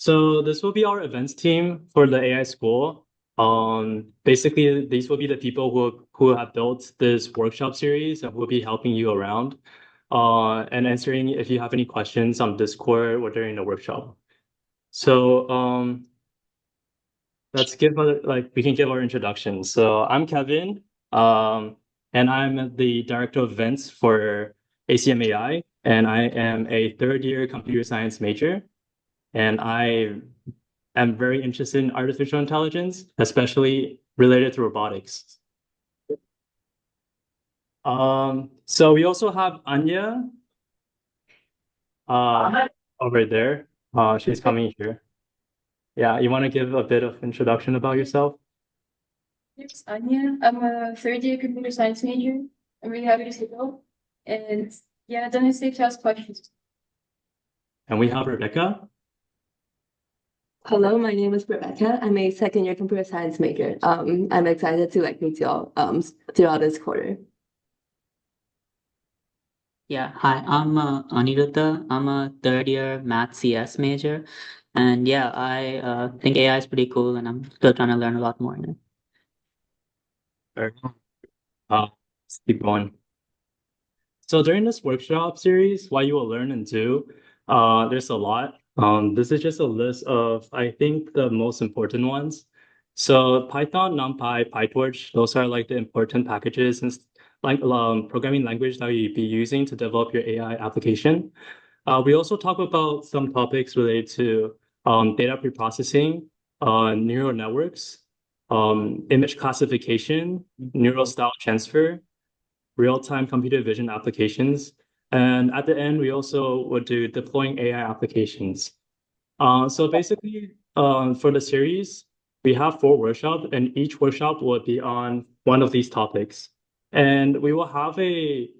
So this will be our events team for the AI school. Basically, these will be the people who have built this workshop series and will be helping you around, and answering if you have any questions on Discord or during the workshop. So let's give we can give our introduction. So I'm Kevin, and I'm the director of events for ACM AI, and I am a third year computer science major. And I am very interested in artificial intelligence, especially related to robotics. So we also have Anya over there. She's coming here. Yeah, you want to give a bit of introduction about yourself? It's Anya. I'm a third year computer science major. I'm really happy to see you all. And yeah, don't hesitate to ask questions. And we have Rebecca. Hello, my name is Rebecca. I'm a second year computer science major. I'm excited to meet you all throughout this quarter. Yeah, hi, I'm Aniruddha. I'm a third year math CS major. And yeah, I think AI is pretty cool and I'm still trying to learn a lot more in it. Sure. Let's keep going. So during this workshop series, what you will learn and do, there's a lot. This is just a list of, I think, the most important ones. So Python, NumPy, PyTorch, those are like the important packages and programming language that you'll be using to develop your AI application. We also talk about some topics related to data preprocessing, neural networks, image classification, neural style transfer, real-time computer vision applications. And at the end, we also would do deploying AI applications. So basically, for the series, we have 4 workshops, and each workshop will be on one of these topics. And we will have we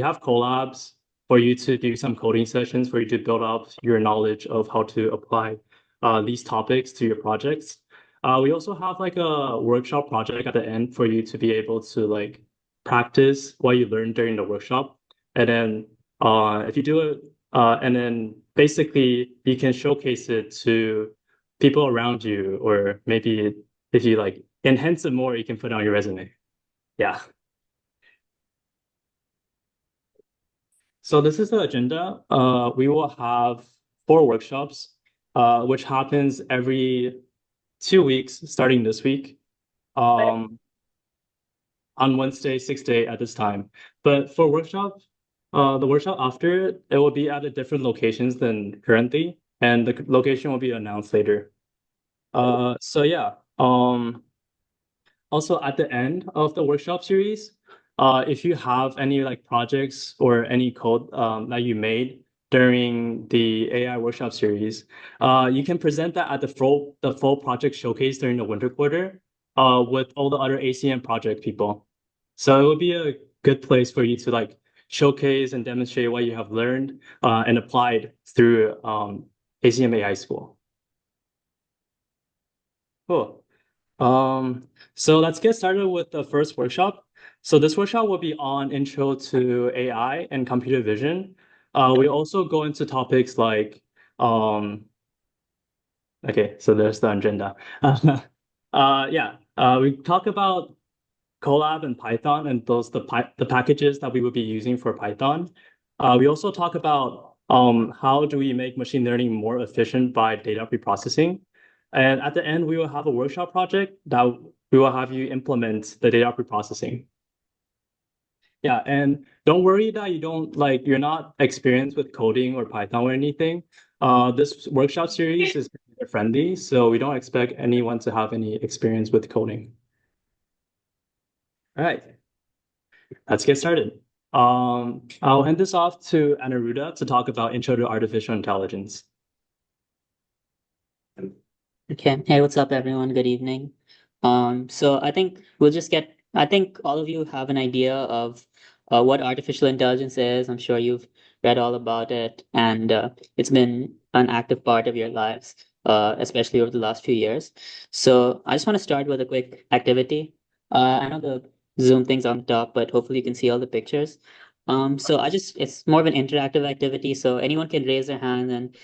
have collabs for you to do some coding sessions for you to build up your knowledge of how to apply these topics to your projects. We also have like a workshop project at the end for you to be able to practice what you learned during the workshop. And then if you do it, and then basically you can showcase it to people around you, or maybe if you enhance it more, you can put it on your resume. Yeah. So this is the agenda. We will have 4 workshops, which happens every 2 weeks, starting this week. On Wednesday, 6 to 8 at this time. But for the workshop after it will be at a different locations than currently, and the location will be announced later. So yeah. Also at the end of the workshop series, if you have any projects or any code that you made during the AI workshop series, you can present that at the full project showcase during the winter quarter with all the other ACM project people. So it would be a good place for you to showcase and demonstrate what you have learned and applied through ACM AI School. Cool. So let's get started with the first workshop. So this workshop will be on intro to AI and computer vision. We also go into topics okay, so there's the agenda. We talk about Colab and Python and the packages that we would be using for Python. We also talk about how do we make machine learning more efficient by data preprocessing. And at the end, we will have a workshop project that we will have you implement the data preprocessing. Yeah, and don't worry that you're not experienced with coding or Python or anything. This workshop series is friendly, so we don't expect anyone to have any experience with coding. All right, let's get started. I'll hand this off to Aniruddha to talk about Intro to Artificial Intelligence. Okay, hey, what's up, everyone? Good evening. So I think I think all of you have an idea of what artificial intelligence is. I'm sure you've read all about it, and it's been an active part of your lives, especially over the last few years. So I just want to start with a quick activity. I know the Zoom thing's on top, but hopefully you can see all the pictures. It's more of an interactive activity, so anyone can raise their hand and,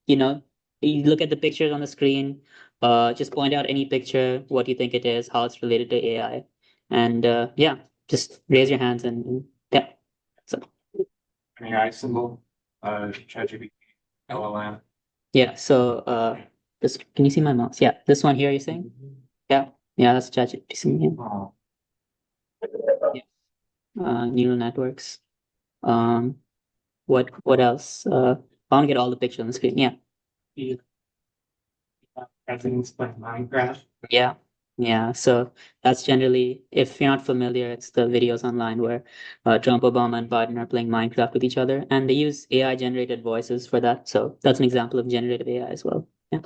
you know, you look at the pictures on the screen, just point out any picture, what you think it is, how it's related to AI. And yeah, just raise your hands and yeah. So An AI symbol, ChatGPT, LLM. yeah, so this can you see my mouse? Yeah, this one here you're saying? Yeah, yeah, that's ChatGPT. Oh, Yeah. Neural networks. Um, what else? I want to get all the pictures on the screen. Yeah. yeah. Everything's like Minecraft. Yeah. Yeah. So that's generally, if you're not familiar, it's the videos online where Trump, Obama, and Biden are playing Minecraft with each other, and they use AI generated voices for that. So that's an example of generative AI as well. Yeah.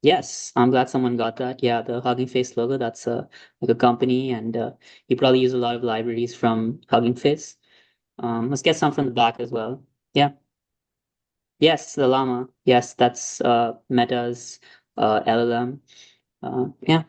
Yes, I'm glad someone got that. Yeah, the Hugging Face logo, that's like a company, and you probably use a lot of libraries from Hugging Face. Let's get some from the back as well. Yeah. Yes, the llama. Yes, that's Meta's LLM. Yeah.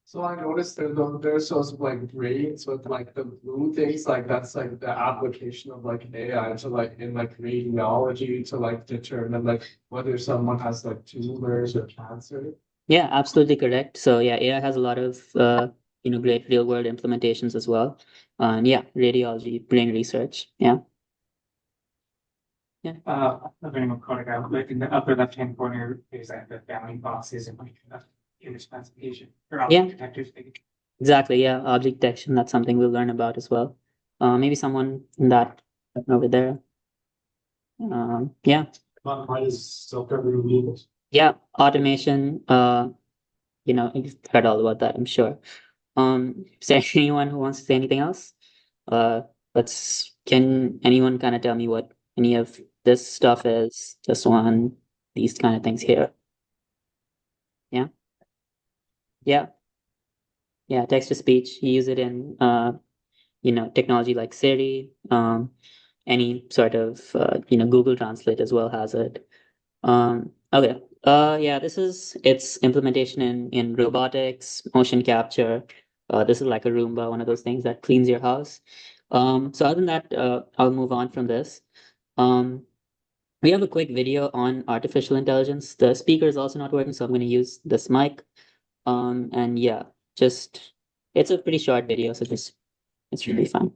So I noticed there's also like grades with like the blue things, like that's like the application of like AI to like in like radiology to like determine like whether someone has like tumors or cancer. Yeah, absolutely correct. So yeah, AI has a lot of great real world implementations as well. And yeah, radiology, brain research. Yeah. Yeah. A very codec out, like in the upper left-hand corner, there's like the bounding boxes and like image classification or Yeah. object detectors. Exactly. Yeah. Object detection. That's something we'll learn about as well. Maybe someone in that over there. Yeah. Mine is self-governing. Yeah. Automation. You've heard all about that, I'm sure. Is there anyone who wants to say anything else? Uh, can anyone kind of tell me what any of this stuff is? Just one, these kind of things here. Yeah. Yeah. Yeah. Text to speech. You use it in, technology like Siri, any sort of, Google Translate as well has it. Okay. Yeah, it's implementation in robotics, motion capture. This is like a Roomba, one of those things that cleans your house. So other than that, I'll move on from this. Um, we have a quick video on artificial intelligence. The speaker is also not working, so I'm going to use this mic. And yeah, just it's a pretty short video, so just it should be fun.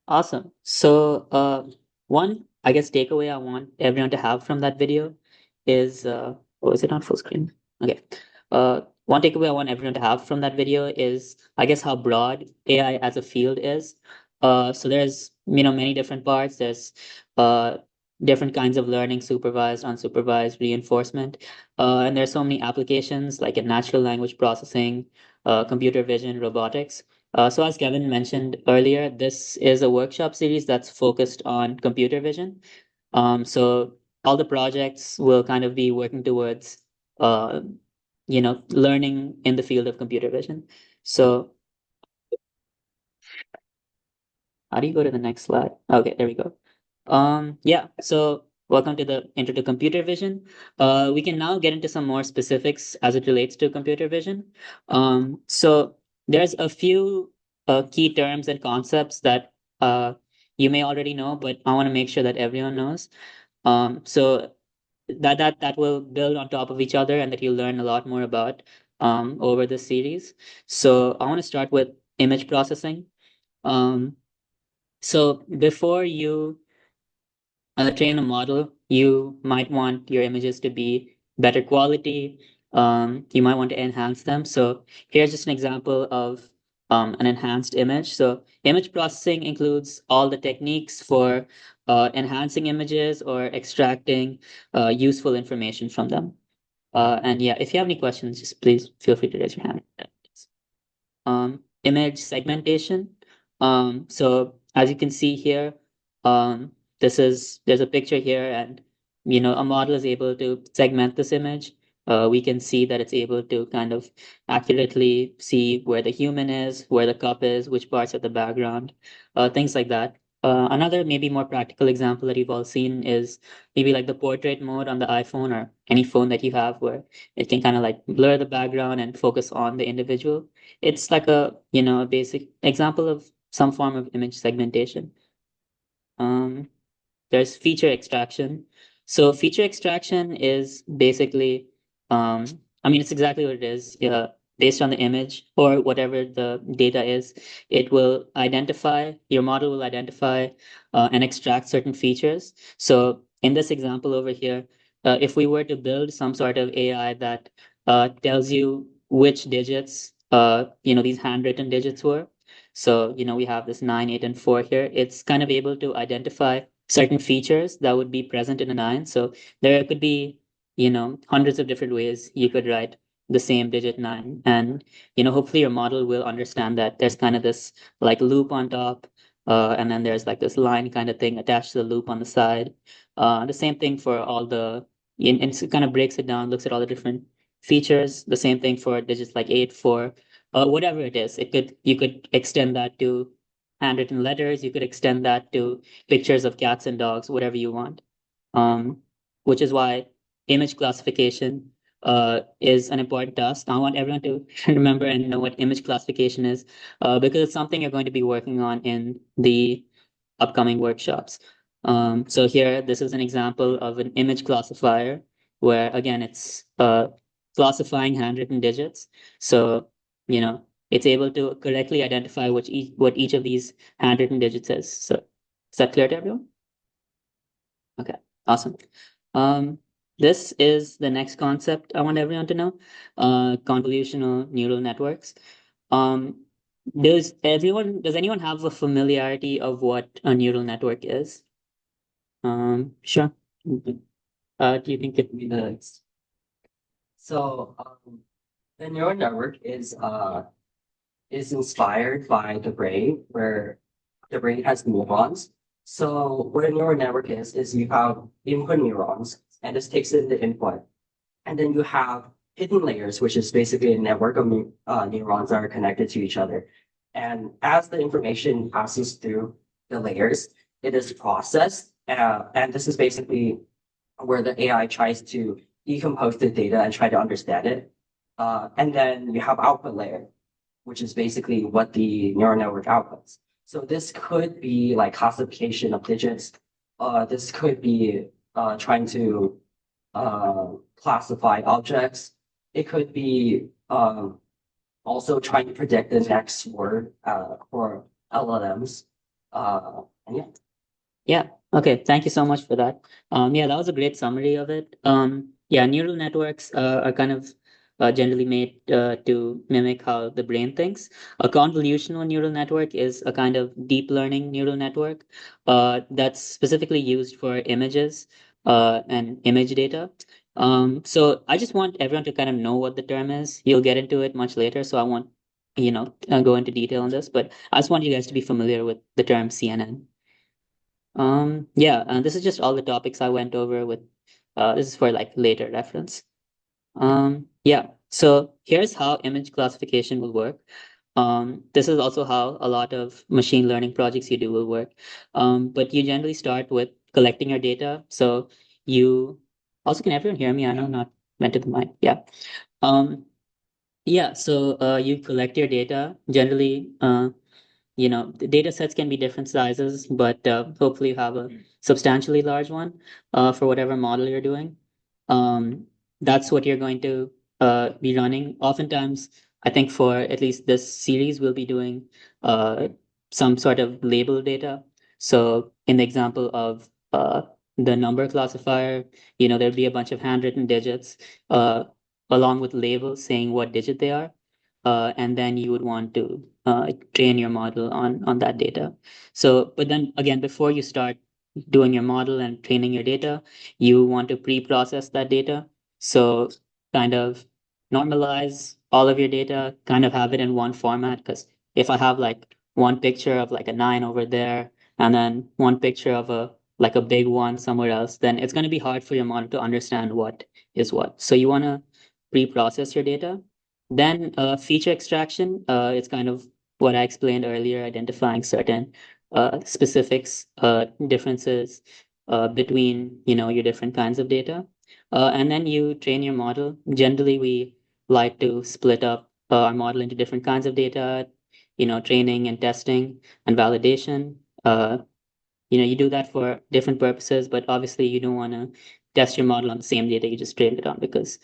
Awesome. So, one, I guess, takeaway I want everyone to have from that video is, oh, is it on full screen? Okay. One takeaway I want everyone to have from that video is, I guess, how broad AI as a field is. So there's, many different parts. There's, different kinds of learning, supervised, unsupervised, reinforcement. And there's so many applications like in natural language processing, computer vision, robotics. So as Kevin mentioned earlier, this is a workshop series that's focused on computer vision. So all the projects will kind of be working towards, learning in the field of computer vision. So How do you go to the next slide? Okay, there we go. Yeah, so welcome to the Intro to Computer Vision. We can now get into some more specifics as it relates to computer vision. So there's a few key terms and concepts that you may already know, but I want to make sure that everyone knows. So that will build on top of each other and that you'll learn a lot more about over this series. So I want to start with image processing. Um, so before you train a model, you might want your images to be better quality. You might want to enhance them. So here's just an example of an enhanced image. So image processing includes all the techniques for enhancing images or extracting useful information from them. And yeah, if you have any questions, just please feel free to raise your hand. Image segmentation. So as you can see here, um, there's a picture here, and a model is able to segment this image. We can see that it's able to kind of accurately see where the human is, where the cup is, which parts of the background, things like that. Another maybe more practical example that you've all seen is maybe like the portrait mode on the iPhone or any phone that you have, where it can kind of like blur the background and focus on the individual. It's like a basic example of some form of image segmentation. Um, there's feature extraction. So feature extraction is basically, um, I mean, it's exactly what it is. Based on the image or whatever the data is, your model will identify and extract certain features. So in this example over here, if we were to build some sort of AI that tells you which digits, these handwritten digits were. So, we have this 9, 8, and 4 here. It's kind of able to identify certain features that would be present in a nine. So there could be, hundreds of different ways you could write the same digit nine. And, hopefully your model will understand that there's kind of this like loop on top, and then there's like this line kind of thing attached to the loop on the side. The same thing for all and it kind of breaks it down, looks at all the different features. The same thing for digits like 8, 4, whatever it is. You could extend that to handwritten letters. You could extend that to pictures of cats and dogs, whatever you want. Um, which is why image classification is an important task. I want everyone to remember and know what image classification is, because it's something you're going to be working on in the upcoming workshops. So here, this is an example of an image classifier where, again, it's classifying handwritten digits. So, it's able to correctly identify what each of these handwritten digits is. So, is that clear to everyone? Okay, awesome. This is the next concept I want everyone to know, convolutional neural networks. Um, does anyone have a familiarity of what a neural network is? Sure. Do you think it would be the So the neural network is inspired by the brain, where the brain has neurons. So what a neural network is you have input neurons, and this takes in the input, and then you have hidden layers, which is basically a network of neurons that are connected to each other. And as the information passes through the layers, it is processed, and this is basically where the AI tries to decompose the data and try to understand it. And then you have output layer, which is basically what the neural network outputs. So this could be like classification of digits. This could be trying to classify objects. It could be also trying to predict the next word for LLMs. And yeah. Yeah. Okay. Thank you so much for that. Yeah, that was a great summary of it. Yeah, neural networks are kind of generally made to mimic how the brain thinks. A convolutional neural network is a kind of deep learning neural network that's specifically used for images and image data. So I just want everyone to kind of know what the term is. You'll get into it much later, so I won't, go into detail on this, but I just want you guys to be familiar with the term CNN. Yeah, and this is just all the topics I went over with. This is for like later reference. Yeah, so here's how image classification will work. This is also how a lot of machine learning projects you do will work. But you generally start with collecting your data. So you also, can everyone hear me? I know I'm not meant to the mic. Yeah. Um, yeah, so you collect your data. Generally, the data sets can be different sizes, but hopefully you have a substantially large one for whatever model you're doing. Um, that's what you're going to be running. Oftentimes, I think for at least this series, we'll be doing uh, some sort of label data. So in the example of the number classifier, there'll be a bunch of handwritten digits uh, along with labels saying what digit they are. And then you would want to train your model on that data. So, but then again, before you start doing your model and training your data, you want to pre-process that data. So kind of normalize all of your data, kind of have it in one format. Because if I have like one picture of like a 9 over there, and then one picture of a big one somewhere else, then it's going to be hard for your model to understand what is what. So you want to pre-process your data. Then feature extraction, it's kind of what I explained earlier, identifying certain specifics, differences between your different kinds of data. And then you train your model. Generally, we like to split up our model into different kinds of data, training and testing and validation. You do that for different purposes, but obviously you don't want to test your model on the same data you just trained it on because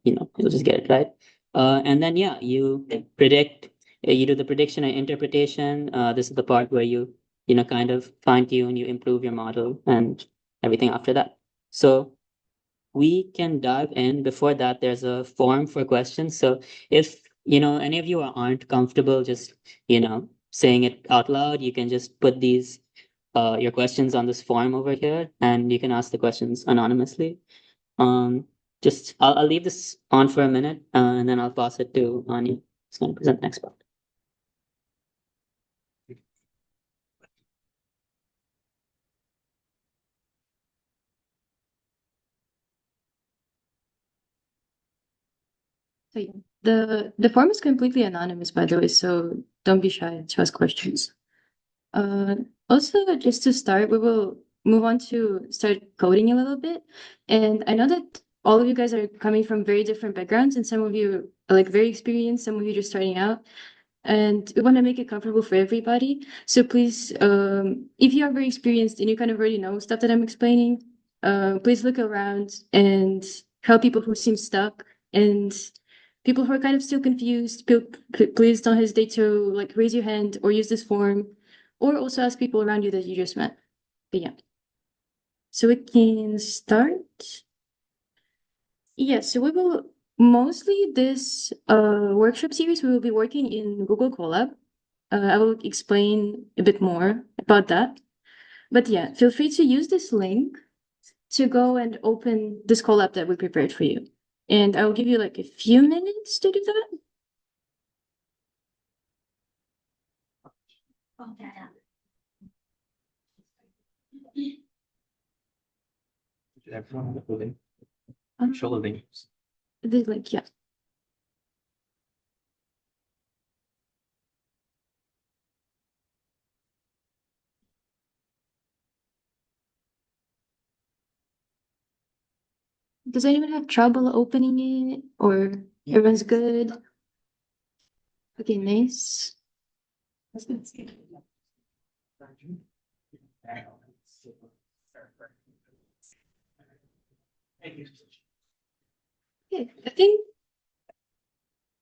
you'll just get it right. And then yeah, you predict, you do the prediction and interpretation. This is the part where you kind of fine tune, you improve your model and everything after that. So we can dive in. Before that, there's a form for questions. So if any of you aren't comfortable just saying it out loud, you can just put these your questions on this form over here, and you can ask the questions anonymously. Um, just I'll leave this on for a minute, and then I'll pass it to Anya. Who's going to present the next part. So yeah, the form is completely anonymous, by the way, so don't be shy to ask questions. Uh, Also, just to start, we will move on to start coding a little bit. And I know that all of you guys are coming from very different backgrounds, and some of you are like very experienced, some of you just starting out. And we want to make it comfortable for everybody. So please, if you are very experienced and you kind of already know stuff that I'm explaining, please look around and help people who seem stuck and people who are kind of still confused. Please don't hesitate to like raise your hand or use this form, or also ask people around you that you just met. But yeah, so we can start. Yeah, so we will mostly this workshop series we will be working in Google Colab. I will explain a bit more about that. But yeah, feel free to use this link to go and open this Colab that we prepared for you. And I will give you like a few minutes to do that. Everyone have the link. Show the link. The link, yeah. Does anyone have trouble opening it or everyone's good? Okay, nice. Okay, I think,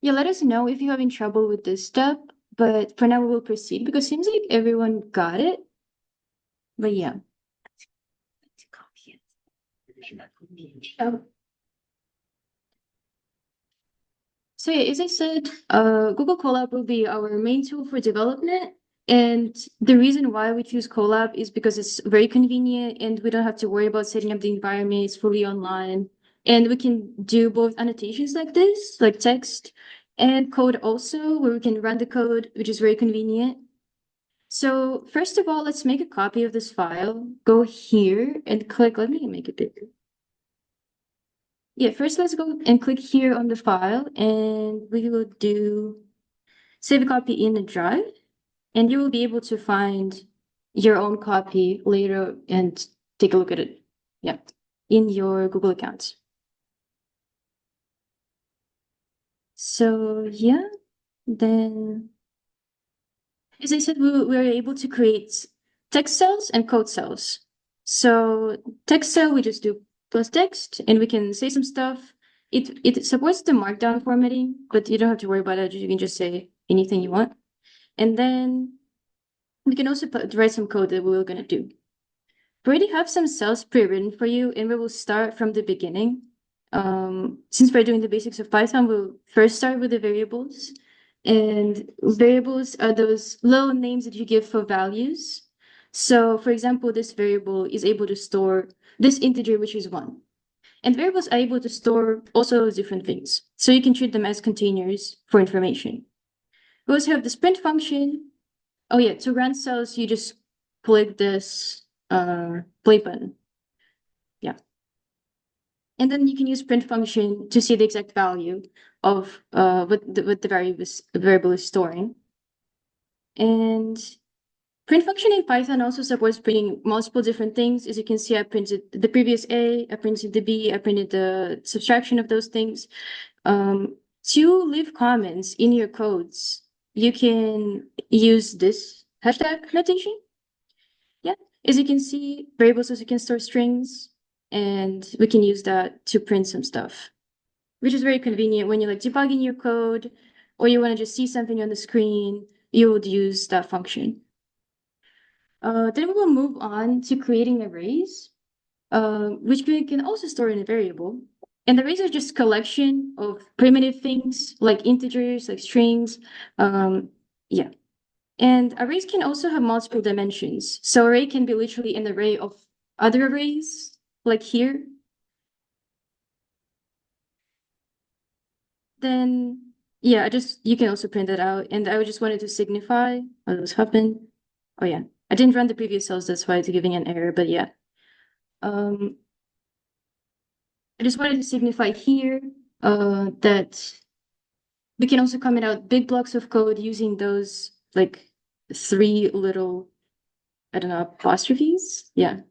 yeah, let us know if you're having trouble with this step, but for now we will proceed because it seems like everyone got it. But yeah. Um, So yeah, as I said, Google Colab will be our main tool for development. And the reason why we choose Colab is because it's very convenient and we don't have to worry about setting up the environment. It's fully online. And we can do both annotations like this, like text, and code also, where we can run the code, which is very convenient. So first of all, let's make a copy of this file. Go here and click, let me make it bigger. Yeah, first let's go and click here on the file and we will do save a copy in a drive, and you will be able to find your own copy later and take a look at it. Yeah, in your Google account. So yeah, then as I said, we are able to create text cells and code cells. So text cell, we just do plus text, and we can say some stuff. It supports the markdown formatting, but you don't have to worry about it. You can just say anything you want. And then we can also write some code that we're gonna do. We already have some cells pre-written for you, and we will start from the beginning. Since we're doing the basics of Python, we'll first start with the variables. And variables are those little names that you give for values. So, for example, this variable is able to store this integer, which is 1. And variables are able to store also different things. So you can treat them as containers for information. We also have this print function. Oh yeah, to run cells, you just click this play button. Yeah. And then you can use print function to see the exact value of what the variable is storing. And print function in Python also supports printing multiple different things. As you can see, I printed the previous A, I printed the B, I printed the subtraction of those things. To leave comments in your codes, you can use this hashtag notation. Yeah, as you can see, variables also can store strings, and we can use that to print some stuff, which is very convenient when you're like debugging your code or you want to just see something on the screen, you would use that function. Then we will move on to creating arrays, which we can also store in a variable. And arrays are just collection of primitive things like integers, like strings. Yeah. And arrays can also have multiple dimensions. So array can be literally an array of other arrays, like here. Then, yeah, you can also print that out. And I just wanted to signify what was happened. Oh yeah, I didn't run the previous cells, that's why it's giving an error, but yeah. I just wanted to signify here that we can also comment out big blocks of code using those like 3 little, I don't know, apostrophes. Yeah.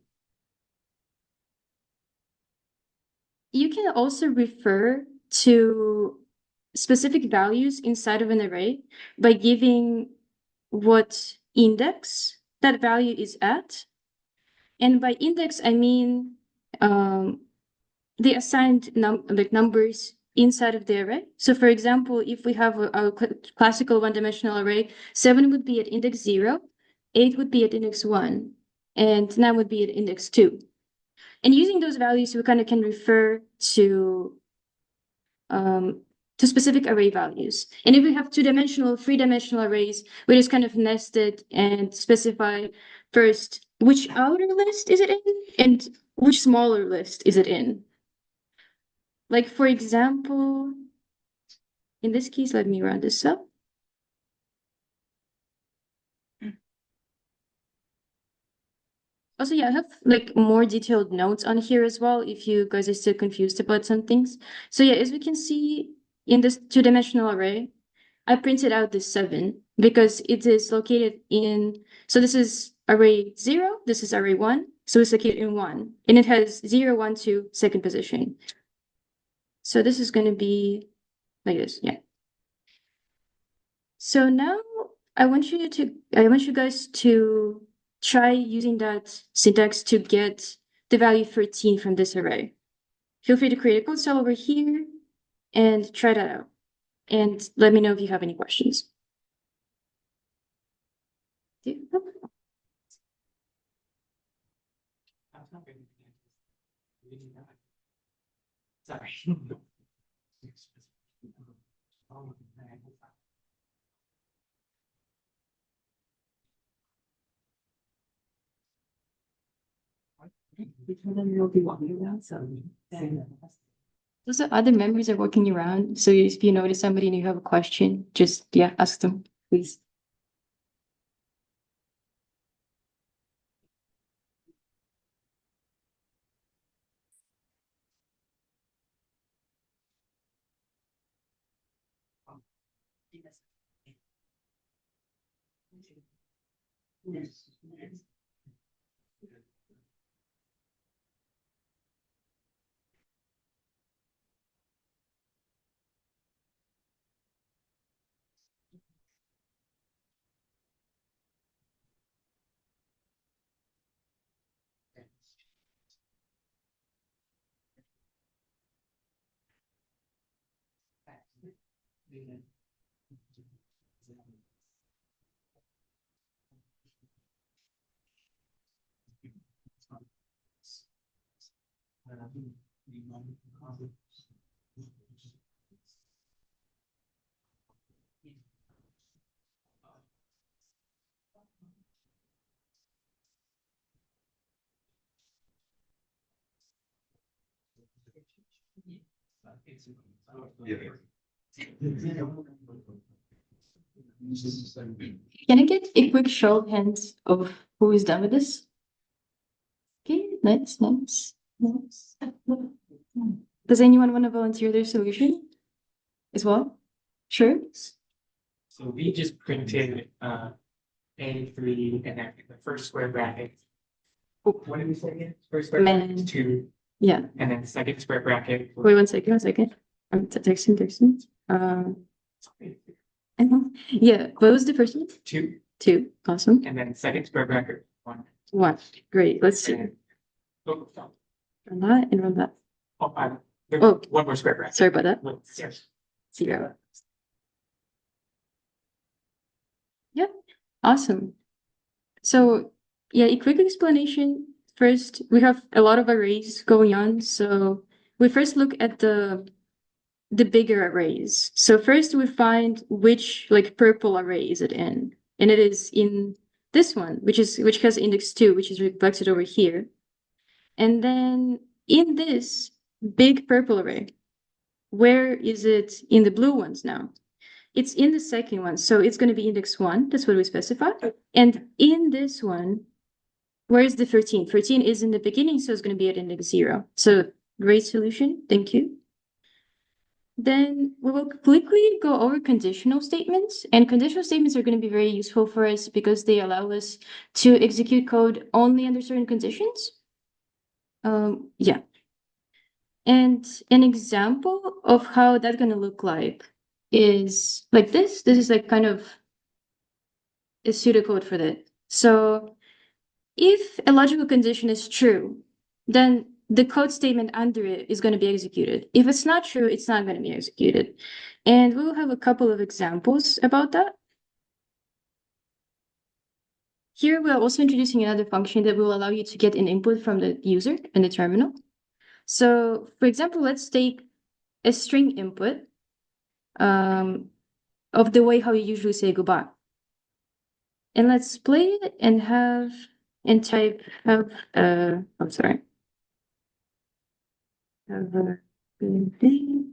You can also refer to specific values inside of an array by giving what index that value is at. And by index, I mean the assigned numbers inside of the array. So for example, if we have a classical one-dimensional array, 7 would be at index 0, 8 would be at index 1, and 9 would be at index 2. And using those values, we kind of can refer to specific array values. And if we have 2-dimensional, 3-dimensional arrays, we just kind of nest it and specify first which outer list is it in and which smaller list is it in. Like for example, in this case, let me run this up. Also, yeah, I have like more detailed notes on here as well if you guys are still confused about some things. So yeah, as we can see in this 2-dimensional array, I printed out this 7 because it is located in, so this is array 0, this is array 1, so it's located in 1, and it has 0, 1, 2, second position. So this is going to be like this, yeah. So now I want you guys to try using that syntax to get the value 13 from this array. Feel free to create a code cell over here and try that out. And let me know if you have any questions. Sorry. Those are other members are walking around. So if you notice somebody and you have a question, just, yeah, ask them, please. Can I get a quick show of hands of who is done with this? Okay, nice, nice, nice. Does anyone want to volunteer their solution as well? Sure. So we just printed A3 and then the first square bracket. Oh, what did we say again? First square bracket is 2, Yeah. and then second square bracket. Wait, one second. I'm texting. Yeah, what was the first one? 2, 2. Awesome. and then second square bracket 1. 1. Great. Let's see. And, oh, no. Run that and run that. Oh, there's Oh. one more square bracket. Sorry about that. Yes. 0. Yeah, awesome. So yeah, a quick explanation. First, we have a lot of arrays going on. So we first look at the bigger arrays. So first we find which like purple array is it in, and it is in this one, which has index 2, which is reflected over here. And then in this big purple array, where is it in the blue ones now? It's in the second one, so it's going to be index 1. That's what we specified. And in this one, where is the 13? 13 is in the beginning, so it's going to be at index 0. So great solution. Thank you. Then we will quickly go over conditional statements. And conditional statements are going to be very useful for us because they allow us to execute code only under certain conditions. Yeah. And an example of how that's going to look like is like this. This is like kind of a pseudocode for that. So if a logical condition is true, then the code statement under it is going to be executed. If it's not true, it's not going to be executed. And we will have a couple of examples about that. Here, we're also introducing another function that will allow you to get an input from the user in the terminal. So, for example, let's take a string input of the way how you usually say goodbye. And let's play it and type I'm sorry. Have a good day.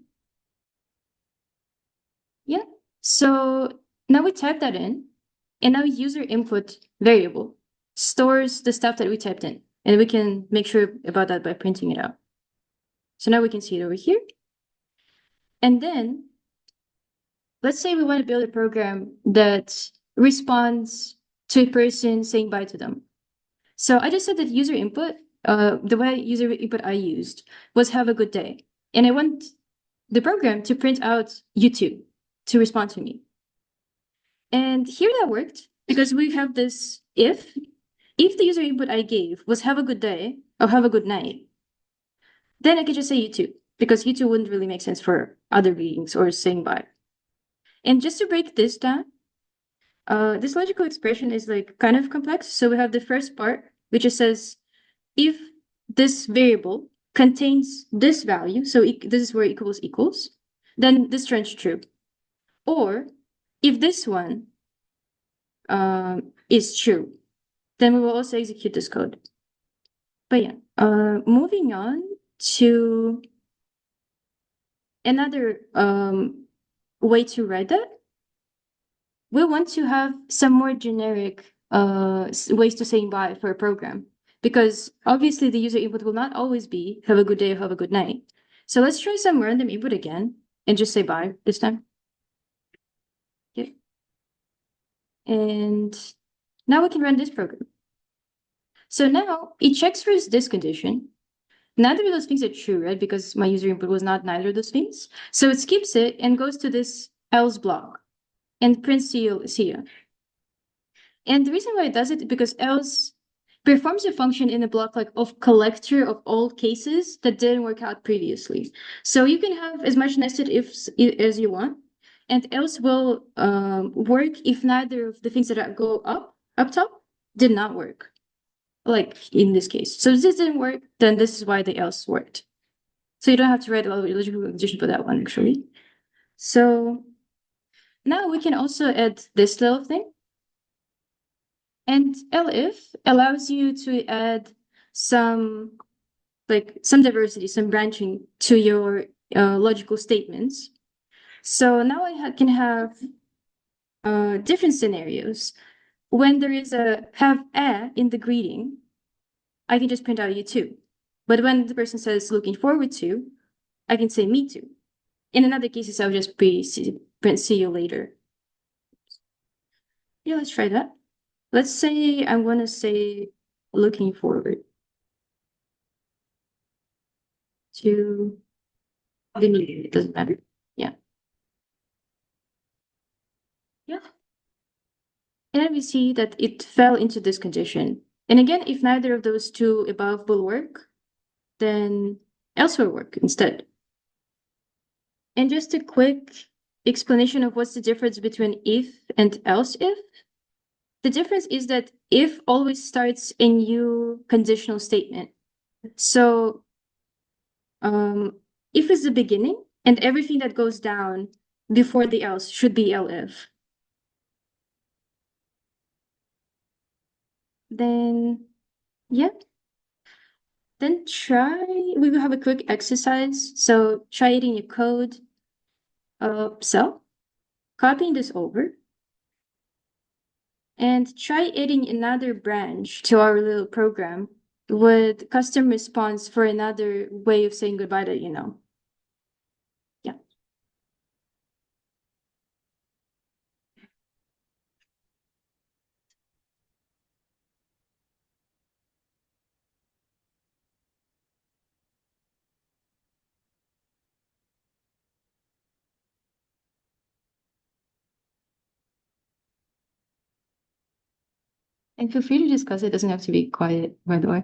Yeah. So now we type that in, and now user input variable stores the stuff that we typed in, and we can make sure about that by printing it out. So now we can see it over here. And then let's say we want to build a program that responds to a person saying bye to them. So I just said that user input, the way user input I used was have a good day. And I want the program to print out you too, to respond to me. And here that worked because we have this if the user input I gave was have a good day or have a good night, then I could just say you too, because you too wouldn't really make sense for other greetings or saying bye. And just to break this down, this logical expression is like kind of complex. So we have the first part, which just says if this variable contains this value, so this is where equals, then this turns true. Or if this one is true, then we will also execute this code. But yeah, moving on to another way to write that, we want to have some more generic ways to saying bye for a program, because obviously the user input will not always be have a good day or have a good night. So let's try some random input again and just say bye this time. Okay. And now we can run this program. So now it checks for this condition. Neither of those things are true, right? Because my user input was not neither of those things. So it skips it and goes to this else block and prints CU. And the reason why it does it is because else performs a function in a block like of collector of all cases that didn't work out previously. So you can have as much nested ifs as you want, and else will work if neither of the things that go up top did not work, like in this case. So if this didn't work, then this is why the else worked. So you don't have to write a lot of logical condition for that one, actually. So now we can also add this little thing. And elif allows you to add some diversity, some branching to your logical statements. So now I can have different scenarios. When there is have a in the greeting, I can just print out you too. But when the person says looking forward to, I can say me too. In another cases, I'll just print see you later. Yeah, let's try that. Let's say I want to say looking forward to the meeting. It doesn't matter. Yeah. Yeah. And then we see that it fell into this condition. And again, if neither of those two above will work, then else will work instead. And just a quick explanation of what's the difference between if and else if. The difference is that if always starts a new conditional statement. So if is the beginning, and everything that goes down before the else should be elif. Then, yeah. Then we will have a quick exercise. So try it in your code. So copying this over. And try adding another branch to our little program with custom response for another way of saying goodbye that you know. Yeah. And feel free to discuss it. It doesn't have to be quiet, by the way.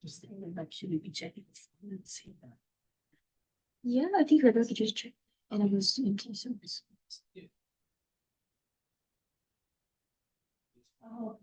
Just think that should be checking. Let's see that. Yeah, I think Rebecca just checked. And it was empty, so it's... Oh,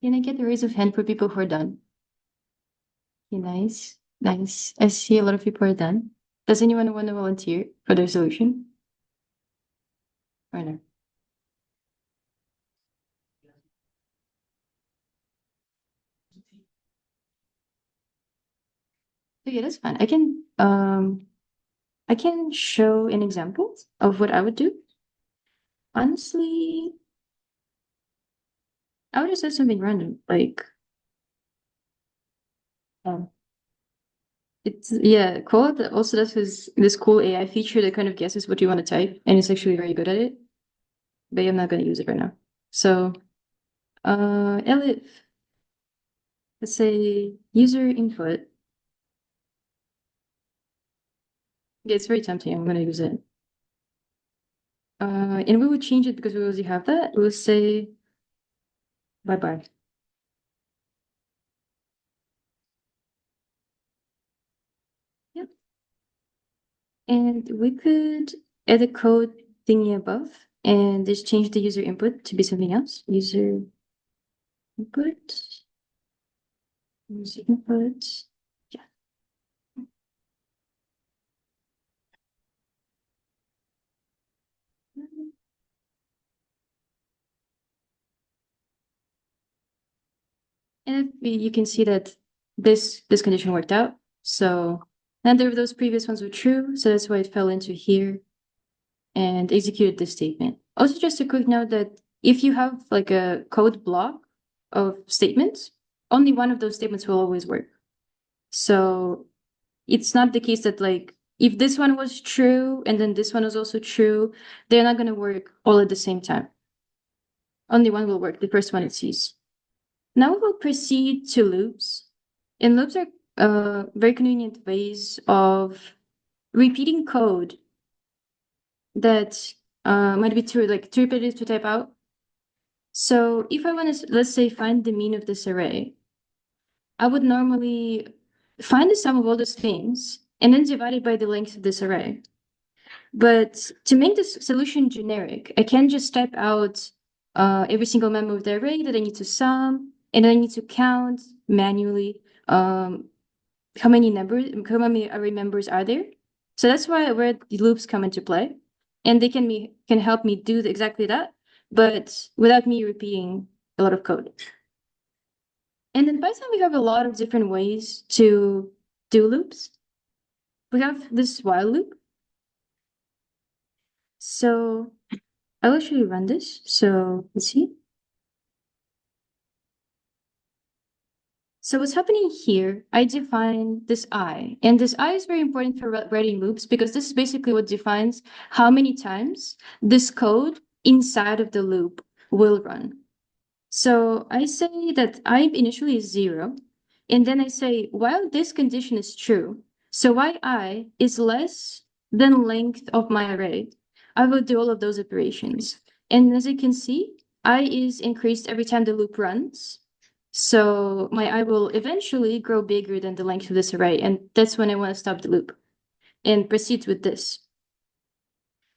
Can I get a raise of hand for people who are done? Okay, nice. Nice. I see a lot of people are done. Does anyone want to volunteer for their solution? Or no? Okay, that's fine. I can show an example of what I would do. Honestly, I would just say something random, like It's yeah, Code also does this cool AI feature that kind of guesses what you want to type, and it's actually very good at it. But I'm not going to use it right now. So, Elif, let's say user input. Yeah, it's very tempting. I'm going to use it. And we will change it because we already have that. We'll say bye-bye. Yep. And we could add a code thingy above and just change the user input to be something else. User input. User input. Yeah. And you can see that this condition worked out. So neither of those previous ones were true. So that's why it fell into here and executed this statement. Also, just a quick note that if you have like a code block of statements, only one of those statements will always work. So it's not the case that like if this one was true and then this one was also true, they're not going to work all at the same time. Only one will work, the first one it sees. Now we will proceed to loops. And loops are very convenient ways of repeating code that might be too repetitive to type out. So if I want to, let's say, find the mean of this array, I would normally find the sum of all those things and then divide it by the length of this array. But to make this solution generic, I can't just type out every single member of the array that I need to sum, and then I need to count manually how many array members are there. So that's where the loops come into play, and they can help me do exactly that, but without me repeating a lot of code. And in Python, we have a lot of different ways to do loops. We have this while loop. So I'll actually run this. So let's see. So what's happening here, I define this I, and this I is very important for writing loops because this is basically what defines how many times this code inside of the loop will run. So I say that I initially is 0, and then I say, while this condition is true, so while I is less than length of my array, I will do all of those operations. And as you can see, I is increased every time the loop runs. So my I will eventually grow bigger than the length of this array, and that's when I want to stop the loop and proceed with this.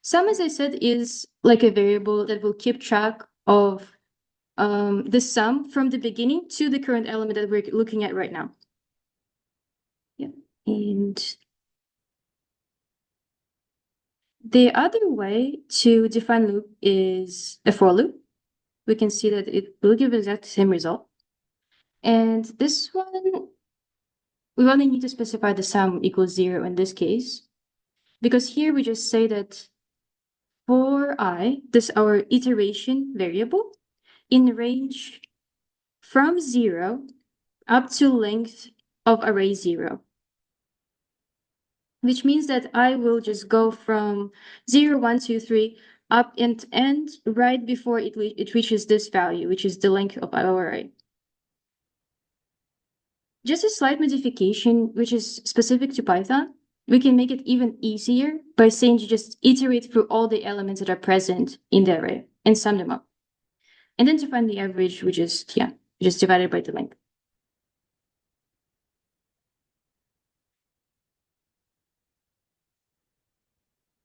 Sum, as I said, is like a variable that will keep track of the sum from the beginning to the current element that we're looking at right now. Yeah, and the other way to define loop is a for loop. We can see that it will give the exact same result. And this one, we only need to specify the sum equals 0 in this case, because here we just say that for I, this our iteration variable, in range from 0 up to length of array 0. Which means that I will just go from 0, 1, 2, 3 up and end right before it reaches this value, which is the length of our array. Just a slight modification, which is specific to Python, we can make it even easier by saying you just iterate through all the elements that are present in the array and sum them up. And then to find the average, we just divide it by the length.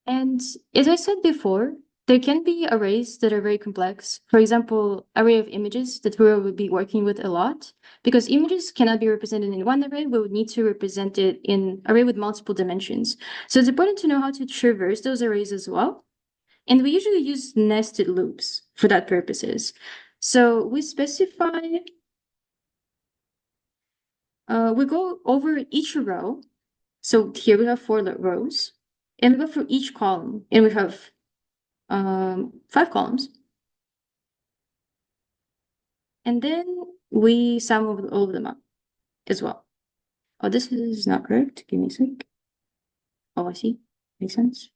And as I said before, there can be arrays that are very complex. For example, array of images that we will be working with a lot, because images cannot be represented in one array, we would need to represent it in array with multiple dimensions. So it's important to know how to traverse those arrays as well. And we usually use nested loops for that purposes. So we specify, we go over each row. So here we have 4 rows, and we go through each column, and we have 5 columns. And then we sum all of them up as well. Oh, this is not correct. Give me a sec. Oh, I see. Makes sense.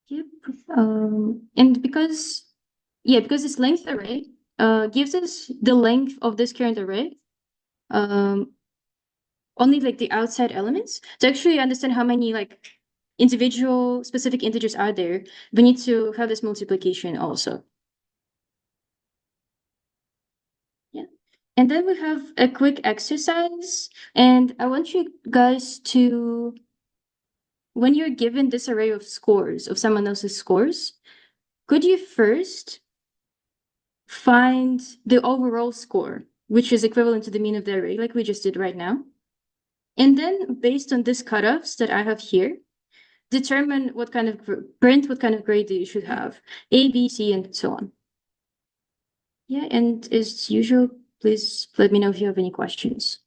Yep. And because this length array gives us the length of this current array, only like the outside elements. To actually understand how many like individual specific integers are there, we need to have this multiplication also. Yeah. And then we have a quick exercise, and I want you guys to, when you're given this array of scores, of someone else's scores, could you first find the overall score, which is equivalent to the mean of the array, like we just did right now? And then based on these cutoffs that I have here, determine what kind of what kind of grade you should have, A, B, C, and so on. Yeah, and as usual, please let me know if you have any questions.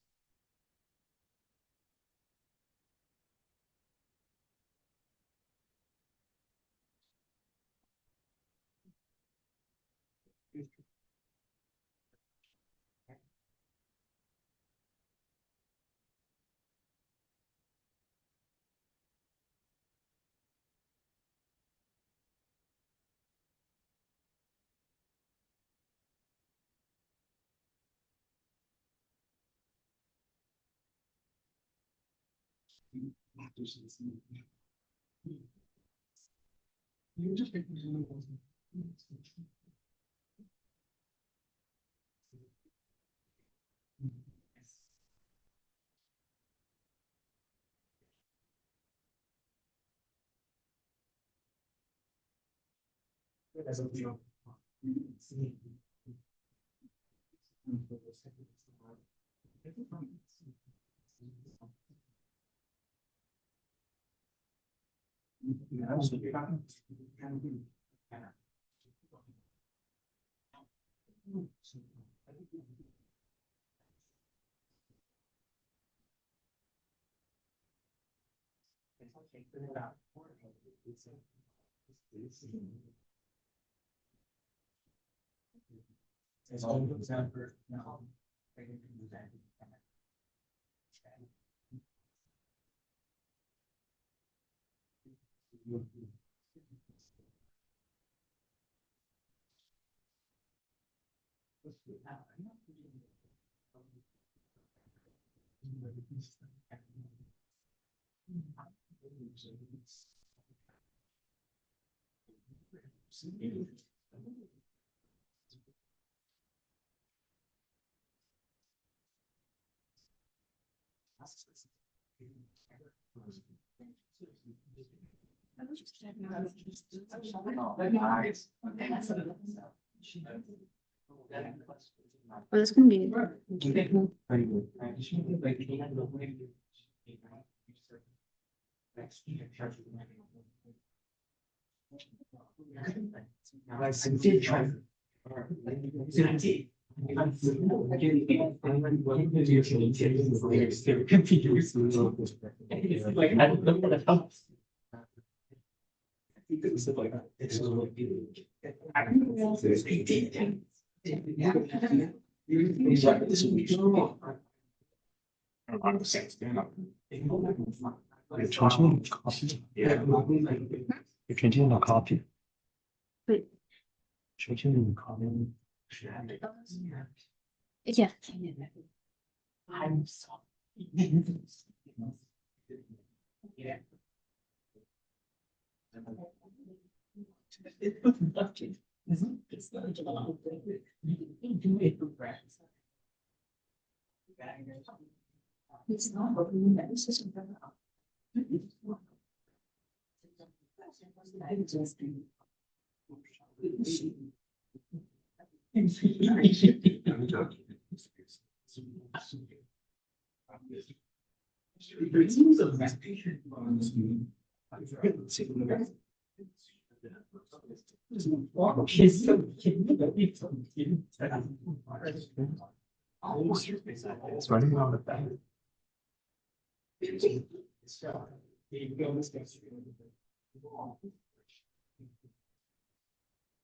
Well, that's gonna be wait. Yeah.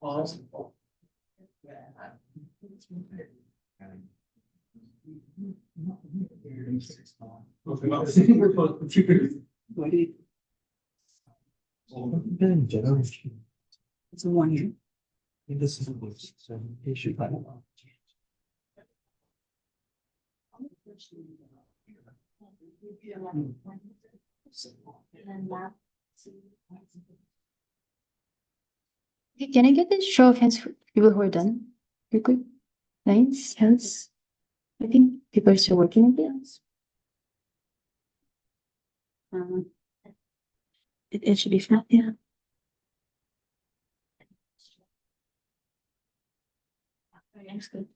Possible. It's a 1 year. This is a list, so it should have. Okay, can I get a show of hands for people who are done? Real quick. Nice, yes. I think people are still working on this. It should be fine, yeah. That's good.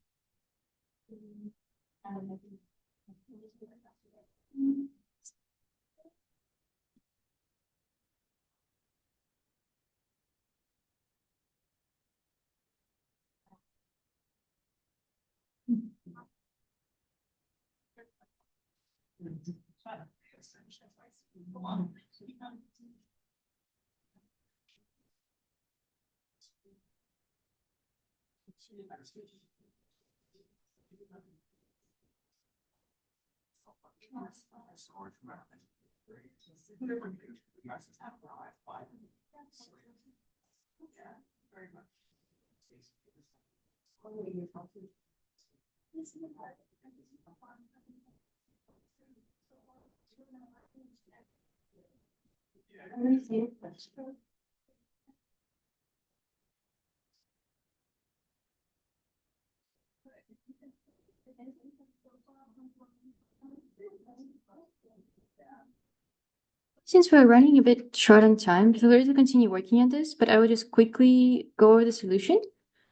Since we're running a bit short on time, feel free to continue working on this, but I will just quickly go over the solution.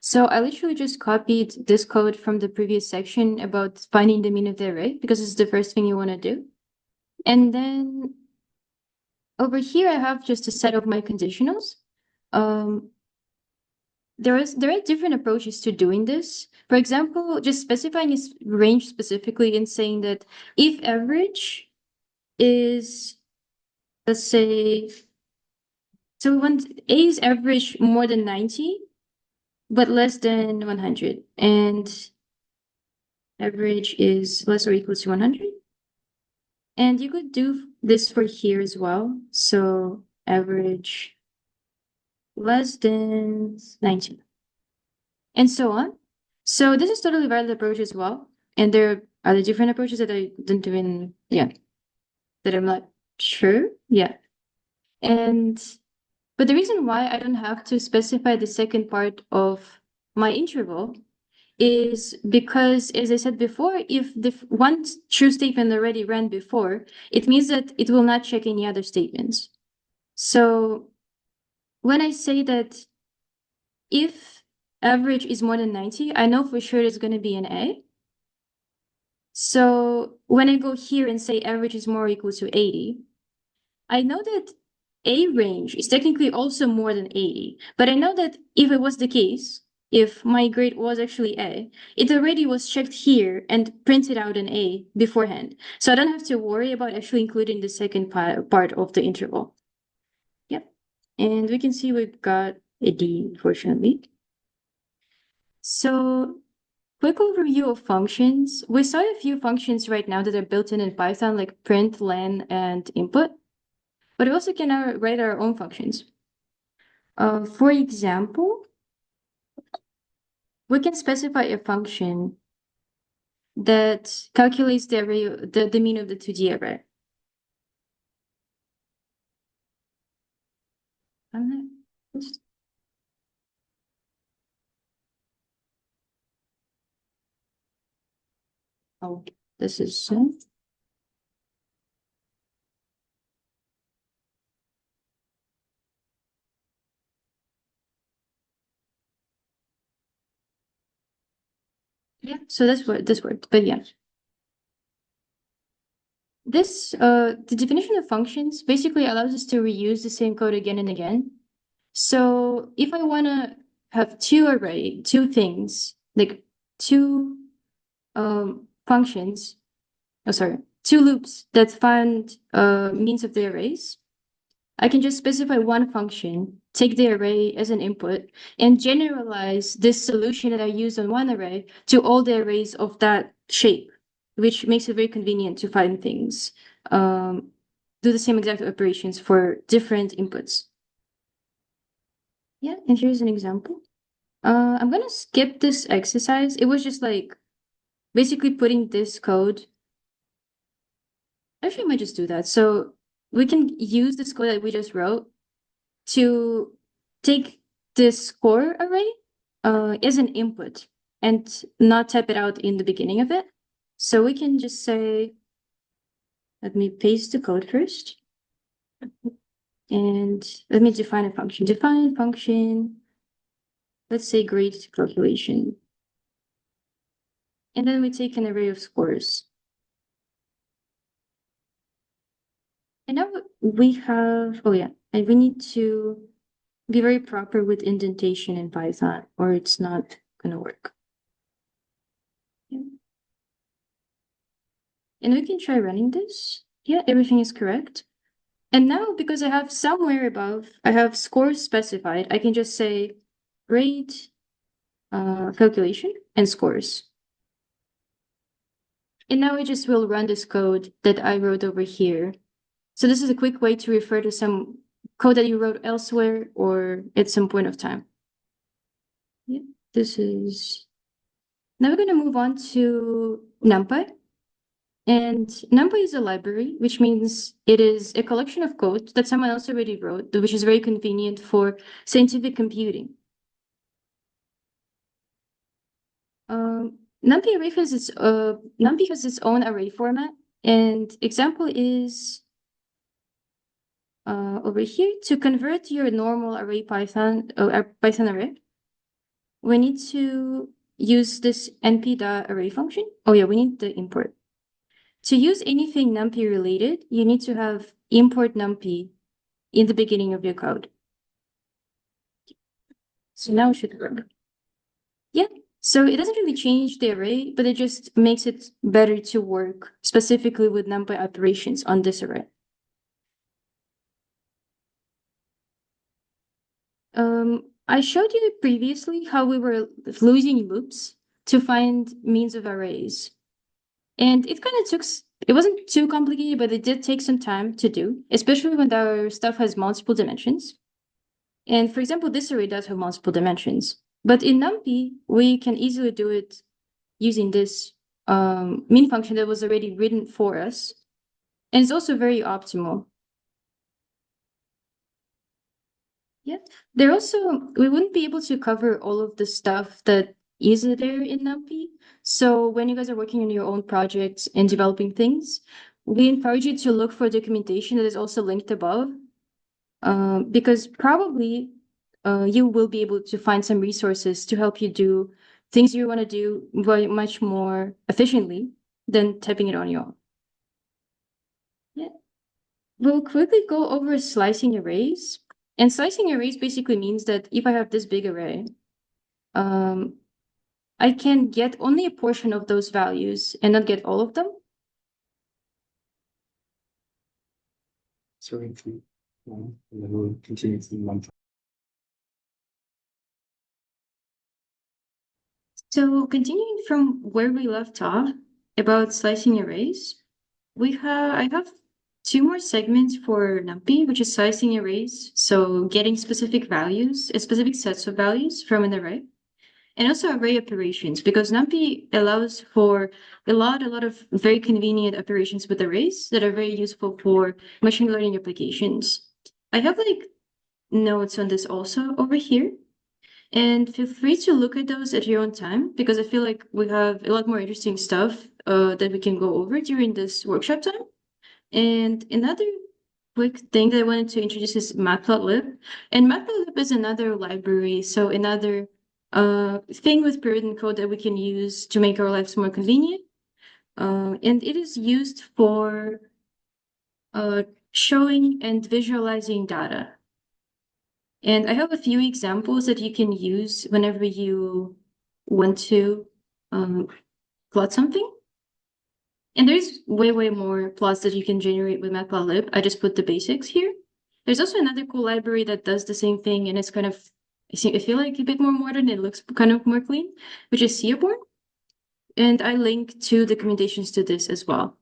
So I literally just copied this code from the previous section about finding the mean of the array, because it's the first thing you want to do. And then over here, I have just a set of my conditionals. There are different approaches to doing this. For example, just specifying a range specifically and saying that if average is, let's say, so we want A's average more than 90, but less than 100, and average is less or equal to 100. And you could do this for here as well. So average less than 90, and so on. So this is totally valid approach as well. And there are other different approaches that I didn't even, that I'm not sure. Yeah. But the reason why I don't have to specify the second part of my interval is because, as I said before, if the one true statement already ran before, it means that it will not check any other statements. So when I say that if average is more than 90, I know for sure it's going to be an A. So when I go here and say average is more or equal to 80, I know that A range is technically also more than 80, but I know that if it was the case, if my grade was actually A, it already was checked here and printed out an A beforehand. So I don't have to worry about actually including the second part of the interval. Yep. And we can see we've got a D, fortunately. So quick overview of functions. We saw a few functions right now that are built in Python, like print, len, and input. But we also can write our own functions. For example, we can specify a function that calculates the array, the mean of the 2D array. Oh, this is yeah. So that's what this worked, but yeah. This the definition of functions basically allows us to reuse the same code again and again. So if I want to have two things, like two functions, two loops that find means of the arrays, I can just specify one function take the array as an input and generalize this solution that I use on one array to all the arrays of that shape, which makes it very convenient to find things. Do the same exact operations for different inputs. Yeah, and here's an example. I'm gonna skip this exercise. It was just like basically putting this code. Actually, I might just do that. So we can use this code that we just wrote to take this score array as an input and not type it out in the beginning of it. So we can just say, let me paste the code first. And let me define a function. Define function, let's say grade calculation. And then we take an array of scores. And now we have, oh yeah, and we need to be very proper with indentation in Python or it's not gonna work. Yeah. And we can try running this. Yeah, everything is correct. And now because I have somewhere above, I have scores specified, I can just say grade calculation and scores. And now I just will run this code that I wrote over here. So this is a quick way to refer to some code that you wrote elsewhere or at some point of time. Yeah, this is. Now we're going to move on to NumPy. And NumPy is a library, which means it is a collection of code that someone else already wrote, which is very convenient for scientific computing. NumPy has its own array format, and example is over here. To convert your normal array Python array, we need to use this np.array function. Oh yeah, we need the import. To use anything NumPy related, you need to have import NumPy in the beginning of your code. So now it should work. Yeah, so it doesn't really change the array, but it just makes it better to work specifically with NumPy operations on this array. I showed you previously how we were using loops to find means of arrays. And it kind of took, it wasn't too complicated, but it did take some time to do, especially when our stuff has multiple dimensions. And for example, this array does have multiple dimensions. But in NumPy, we can easily do it using this min function that was already written for us. And it's also very optimal. Yeah, there also, we wouldn't be able to cover all of the stuff that is there in NumPy. So when you guys are working on your own projects and developing things, we encourage you to look for documentation that is also linked above, because probably you will be able to find some resources to help you do things you want to do much more efficiently than typing it on your own. Yeah, we'll quickly go over slicing arrays. And slicing arrays basically means that if I have this big array, I can get only a portion of those values and not get all of them. Sorry, and then we'll continue to one. So continuing from where we left off about slicing arrays, I have two more segments for NumPy, which is slicing arrays. So getting specific values, specific sets of values from an array. And also array operations, because NumPy allows for a lot of very convenient operations with arrays that are very useful for machine learning applications. I have like notes on this also over here. And feel free to look at those at your own time, because I feel like we have a lot more interesting stuff that we can go over during this workshop time. And another quick thing that I wanted to introduce is matplotlib. And matplotlib is another library, so another thing with pre-written code that we can use to make our lives more convenient. And it is used for showing and visualizing data. And I have a few examples that you can use whenever you want to plot something. And there's way more plots that you can generate with matplotlib. I just put the basics here. There's also another cool library that does the same thing, and it's kind of, I feel like a bit more modern. It looks kind of more clean, which is Seaborn. And I link two documentations to this as well.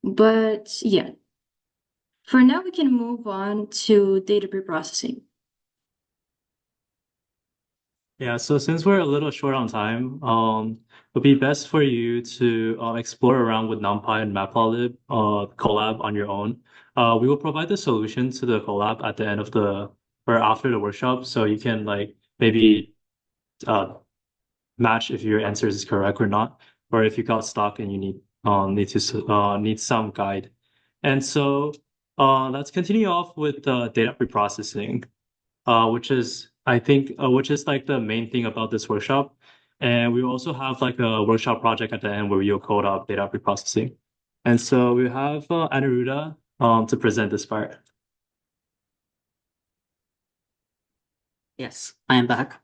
But yeah, for now, we can move on to data preprocessing. Yeah, so since we're a little short on time, it'd be best for you to explore around with NumPy and Matplotlib collab on your own. We will provide the solution to the collab at the end of the or after the workshop, so you can like maybe uh, match if your answers is correct or not, or if you got stuck and you need some guide. And so let's continue off with data preprocessing, which is I think which is like the main thing about this workshop. And we also have like a workshop project at the end where we'll code up data preprocessing. And so we have Aniruddha to present this part. Yes, I am back.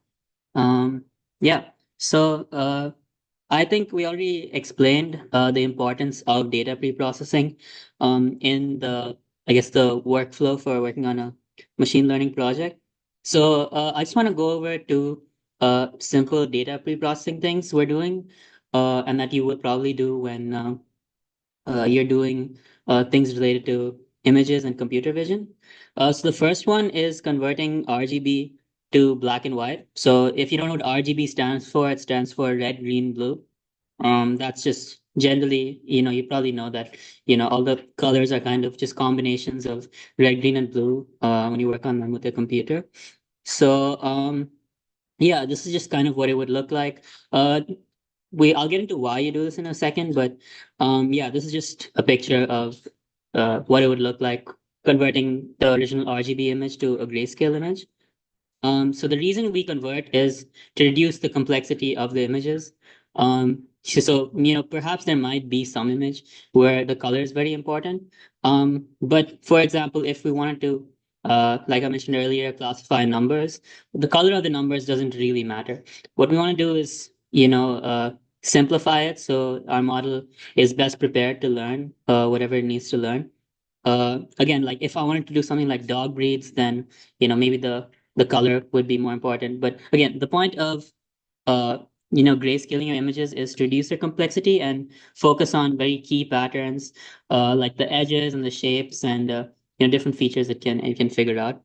Yeah. So I think we already explained the importance of data preprocessing in the, I guess, the workflow for working on a machine learning project. So I just want to go over two simple data preprocessing things we're doing and that you would probably do when you're doing things related to images and computer vision. So the first one is converting RGB to black and white. So if you don't know what RGB stands for, it stands for red, green, blue. That's just generally, you probably know that, all the colors are kind of just combinations of red, green, and blue when you work on them with a computer. So yeah, this is just kind of what it would look like. I'll get into why you do this in a second, but yeah, this is just a picture of what it would look like converting the original RGB image to a grayscale image. So the reason we convert is to reduce the complexity of the images. So perhaps there might be some image where the color is very important. But for example, if we wanted to, like I mentioned earlier, classify numbers, the color of the numbers doesn't really matter. What we want to do is, simplify it so our model is best prepared to learn whatever it needs to learn. Again, like if I wanted to do something like dog breeds, then maybe the color would be more important. But again, the point of uh grayscaling your images is to reduce their complexity and focus on very key patterns, like the edges and the shapes and different features it can figure out.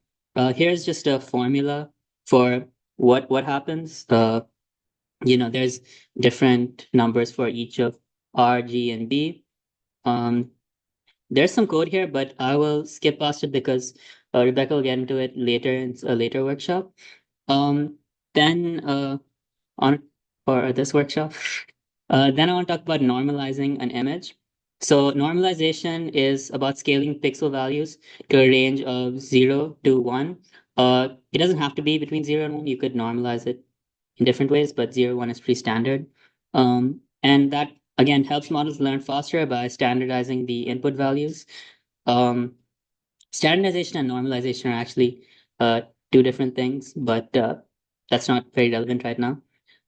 Here's just a formula for what happens. There's different numbers for each of R, G, and B. Um, there's some code here, but I will skip past it because Rebecca will get into it later in a later workshop. Um, then on for this workshop, then I want to talk about normalizing an image. So normalization is about scaling pixel values to a range of 0 to 1. It doesn't have to be between 0 and 1. You could normalize it in different ways, but 0, 1 is pretty standard. And that again helps models learn faster by standardizing the input values. Um, Standardization and normalization are actually uh, two different things, but that's not very relevant right now.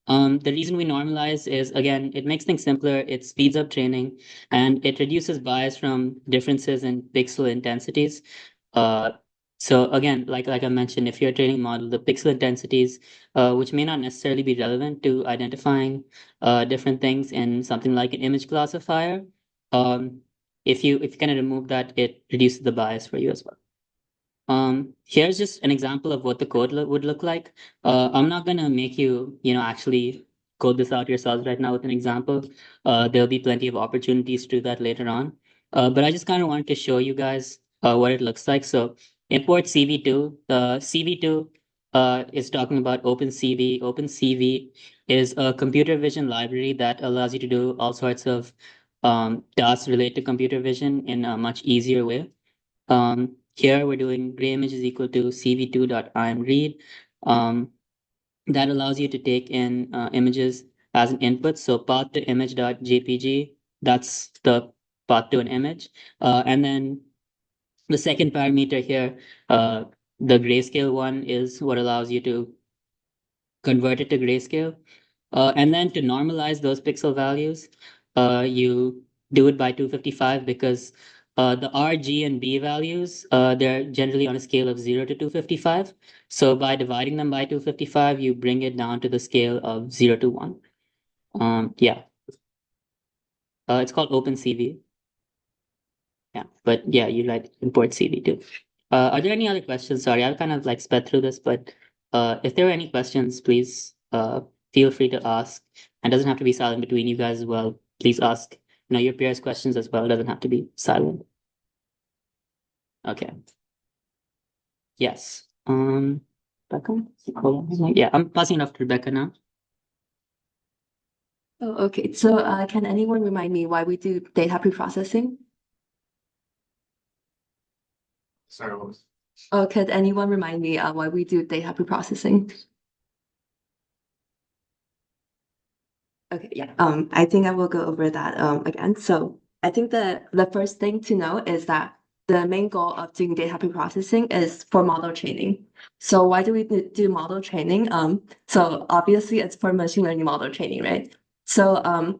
The reason we normalize is, again, it makes things simpler, it speeds up training, and it reduces bias from differences in pixel intensities. Uh, so again, like I mentioned, if you're a training model, the pixel intensities, which may not necessarily be relevant to identifying different things in something like an image classifier, um, if you kind of remove that, it reduces the bias for you as well. Here's just an example of what the code would look like. I'm not gonna make you, actually code this out yourselves right now with an example. There'll be plenty of opportunities to do that later on. But I just kind of wanted to show you guys what it looks like. So import CV2. CV2 is talking about OpenCV. OpenCV is a computer vision library that allows you to do all sorts of tasks related to computer vision in a much easier way. Here we're doing gray image is equal to cv2.imread. That allows you to take in images as an input. So path to image.jpg, that's the path to an image. And then the second parameter here, the grayscale one, is what allows you to convert it to grayscale. And then to normalize those pixel values, you do it by 255 because The R, G, and B values, they're generally on a scale of 0 to 255. So by dividing them by 255, you bring it down to the scale of 0 to 1. Yeah. It's called OpenCV. Yeah, but yeah, you like import CV too. Are there any other questions? Sorry, I've kind of like sped through this, but if there are any questions, please feel free to ask. And it doesn't have to be silent between you guys as well. Please ask, your peers questions as well. It doesn't have to be silent. Okay. Yes. Becca? Yeah, I'm passing it off to Rebecca now. Oh, okay. So can anyone remind me why we do data preprocessing? Sorry, what was? Oh, could anyone remind me why we do data preprocessing? Okay, yeah. I think I will go over that again. So I think the first thing to know is that the main goal of doing data preprocessing is for model training. So why do we do model training? So obviously it's for machine learning model training, right? So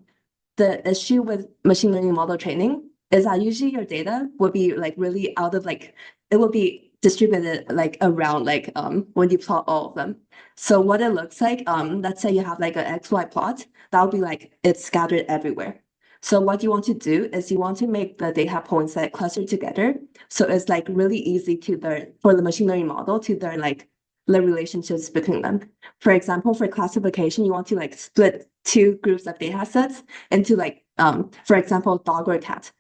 the issue with machine learning model training is that usually your data will be like really out of like it will be distributed like around like when you plot all of them. So what it looks like, let's say you have like an XY plot, that'll be like it's scattered everywhere. So what you want to do is you want to make the data points that cluster together. So it's like really easy to learn for the machine learning model to learn like the relationships between them. For example, for classification, you want to like split two groups of data sets into like, for example, dog or cat.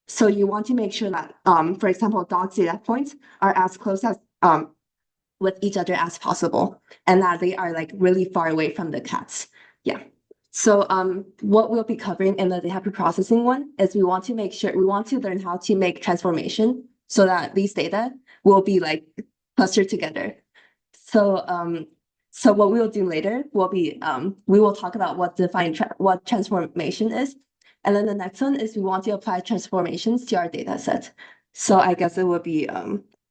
So you want to make sure that, for example, dog's data points are as close as with each other as possible, and that they are like really far away from the cats. Yeah. So what we'll be covering in the data preprocessing one is we want to learn how to make transformation so that these data will be like clustered together. So what we will do later will be we will talk about what transformation is. And then the next one is we want to apply transformations to our data set. So I guess it will be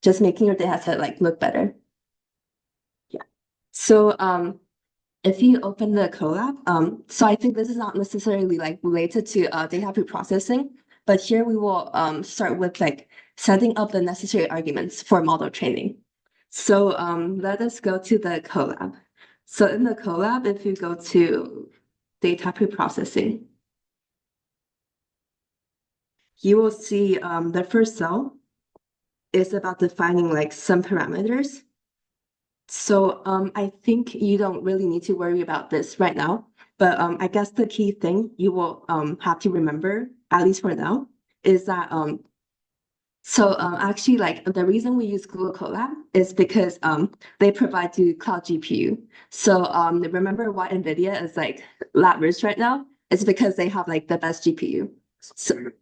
just making your data set like look better. Yeah. So if you open the Colab, so I think this is not necessarily like related to data preprocessing, but here we will start with like setting up the necessary arguments for model training. So let us go to the Colab. So in the Colab, if you go to data preprocessing, you will see the first cell is about defining like some parameters. So I think you don't really need to worry about this right now, but I guess the key thing you will have to remember, at least for now, is that actually like the reason we use Google Colab is because they provide you cloud GPU. So remember why NVIDIA is like lab rich right now? It's because they have like the best GPU. So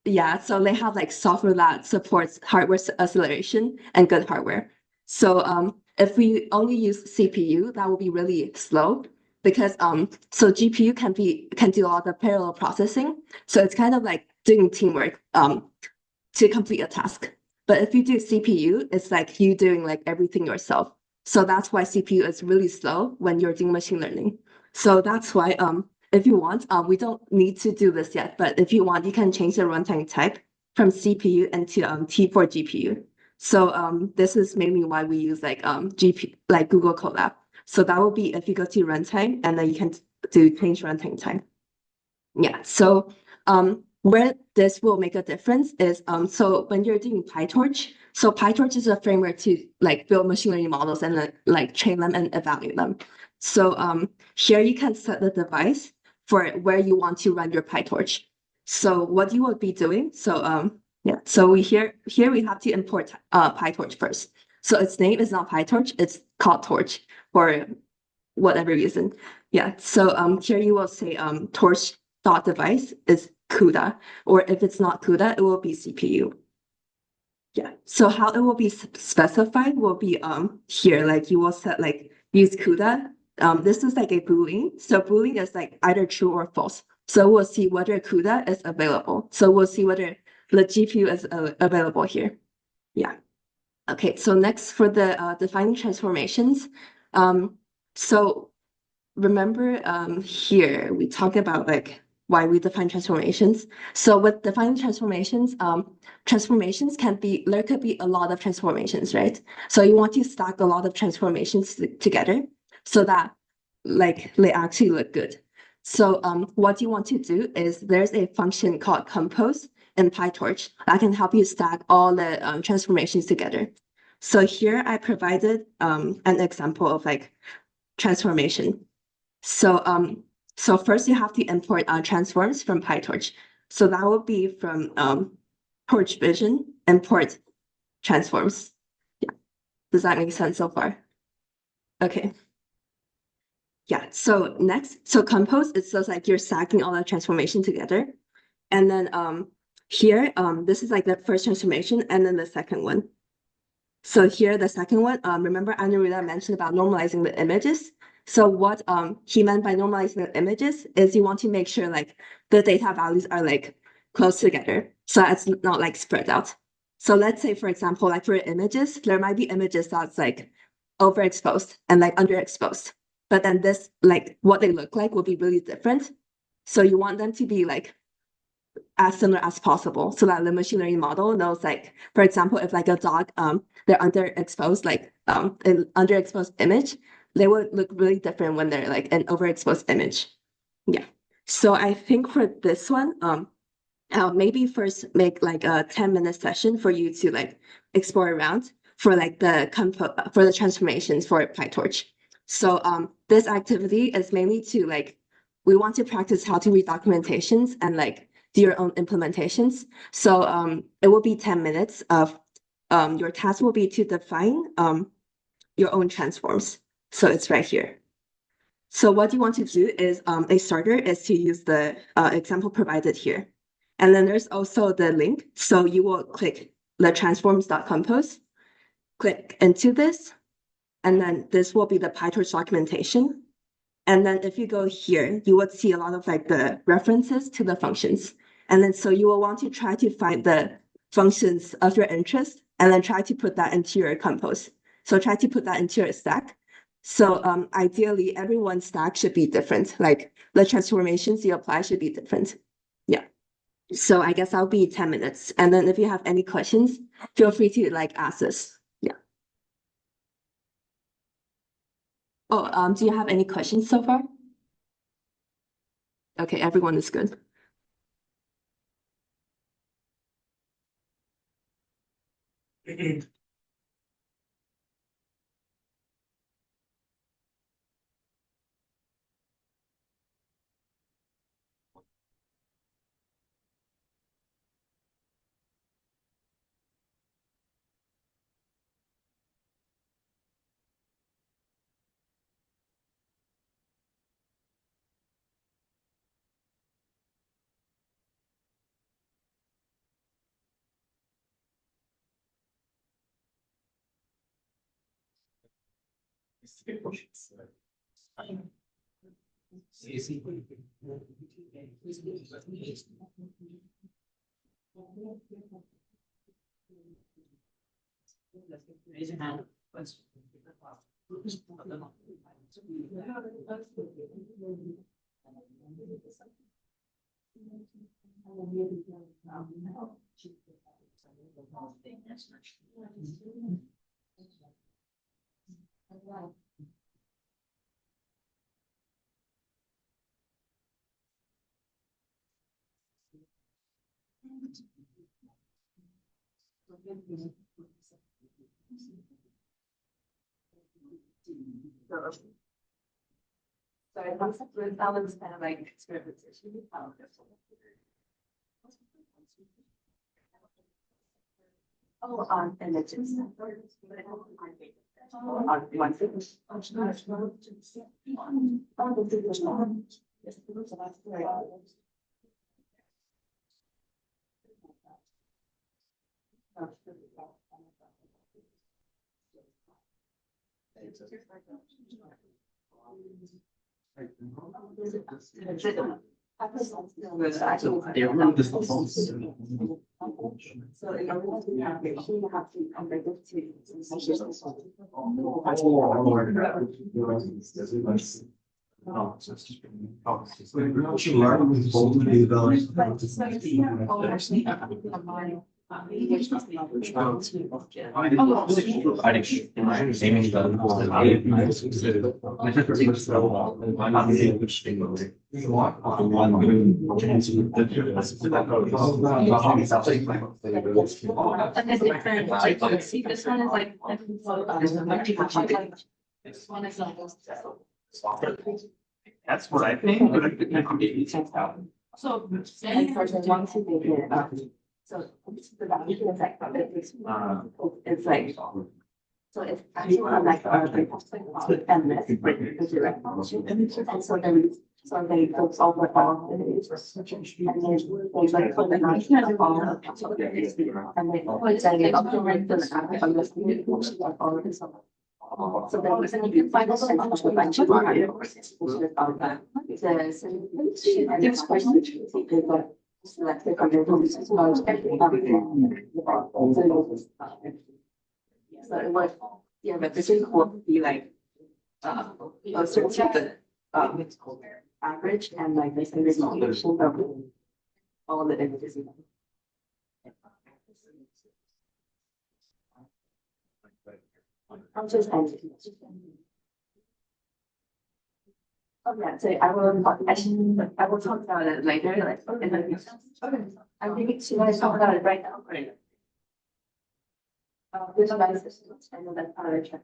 yeah, so they have like software that supports hardware acceleration and good hardware. So if we only use CPU, that will be really slow because so GPU can do a lot of parallel processing. So it's kind of like doing teamwork to complete a task. But if you do CPU, it's like you doing like everything yourself. So that's why CPU is really slow when you're doing machine learning. So that's why if you want, we don't need to do this yet, but if you want, you can change the runtime type from CPU into T for GPU. So this is mainly why we use like like Google Colab. So that will be if you go to runtime and then you can do change runtime time. Yeah. So where this will make a difference is so when you're doing PyTorch, so PyTorch is a framework to like build machine learning models and like train them and evaluate them. So here you can set the device for where you want to run your PyTorch. So what you will be doing, so yeah, so here we have to import PyTorch first. So its name is not PyTorch, it's called Torch for whatever reason. Yeah, so here you will say torch dot device is CUDA, or if it's not CUDA, it will be CPU. Yeah, so how it will be specified will be here, like you will set like use CUDA. This is like a Boolean. So Boolean is like either true or false. So we'll see whether CUDA is available. So we'll see whether the GPU is available here. Yeah. Okay, so next for the defining transformations. So remember here we talk about like why we define transformations. So with defining transformations, transformations there could be a lot of transformations, right? So you want to stack a lot of transformations together so that like they actually look good. So what you want to do is there's a function called compose in PyTorch that can help you stack all the transformations together. So here I provided an example of like transformation. So first you have to import transforms from PyTorch. So that will be from Torch Vision, import transforms. Yeah. Does that make sense so far? Okay. Yeah, so next, so compose, it's just like you're stacking all the transformation together. And then here, this is like the first transformation and then the second one. So here, the second one, remember Aniruddha mentioned about normalizing the images. So what he meant by normalizing the images is you want to make sure like the data values are like close together. So it's not like spread out. So let's say, for example, like for images, there might be images that's like overexposed and like underexposed. But then this, like what they look like will be really different. So you want them to be like as similar as possible so that the machine learning model knows like, for example, if like a dog, they're underexposed, like an underexposed image, they would look really different when they're like an overexposed image. Yeah. So I think for this one, I'll maybe first make like a 10-minute session for you to like explore around for like the transformations for PyTorch. So this activity is mainly to like, we want to practice how to read documentations and like do your own implementations. So it will be 10 minutes of your task will be to define your own transforms. So it's right here. So what you want to do is a starter is to use the example provided here. And then there's also the link. So you will click the transforms.compose, click into this, and then this will be the PyTorch documentation. And then if you go here, you would see a lot of like the references to the functions. And then so you will want to try to find the functions of your interest and then try to put that into your compose. So try to put that into your stack. So ideally, everyone's stack should be different. Like the transformations you apply should be different. Yeah. So I guess I'll be 10 minutes. And then if you have any questions, feel free to like ask us. Yeah. Oh, do you have any questions so far? Okay, everyone is good. Raise your hand. So that was kind of like experimentation. Oh, images. So in order to do navigation, you have to convert it to Like a different like, see, this one is like this one is like That's what I think, but I didn't. so And for the ones who make it, so the value is like, it's like, so it's actually like, and this, the direct function. And so then, so they focus over all the and then they like put the function of all of it. And they put that up to like the app on this function of all of this. So then you can find this in a bunch of there's questions selected from so it would, yeah, but this would be like closer to the average and like the standard deviation of all the images. I'll just end it. Okay, so I will talk about it later, like, in the future. Okay. I think should I talk about it right now? Right. Visualize this, I know that's how I check.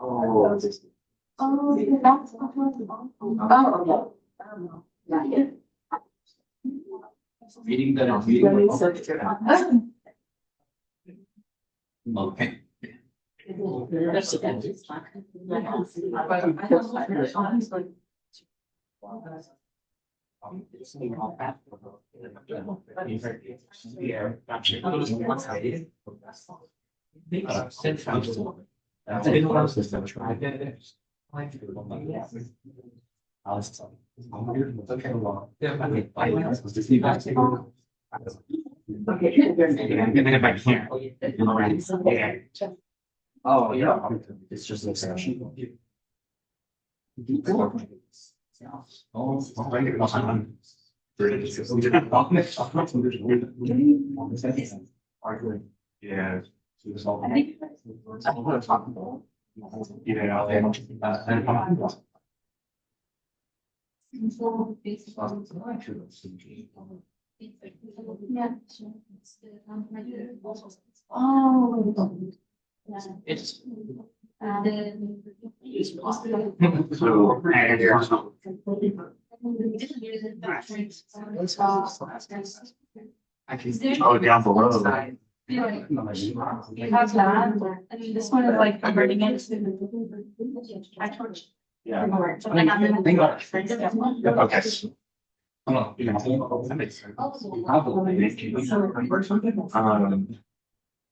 Oh, that's. Oh, okay. Yeah. Reading that. Let me search it. Okay. Oh, yeah. It's just an exception. Yeah. It's. I can go down below. You have that, and this one is like converting it to actual. Yeah. So like I'm gonna think about Okay. Oh, yeah, that makes sense.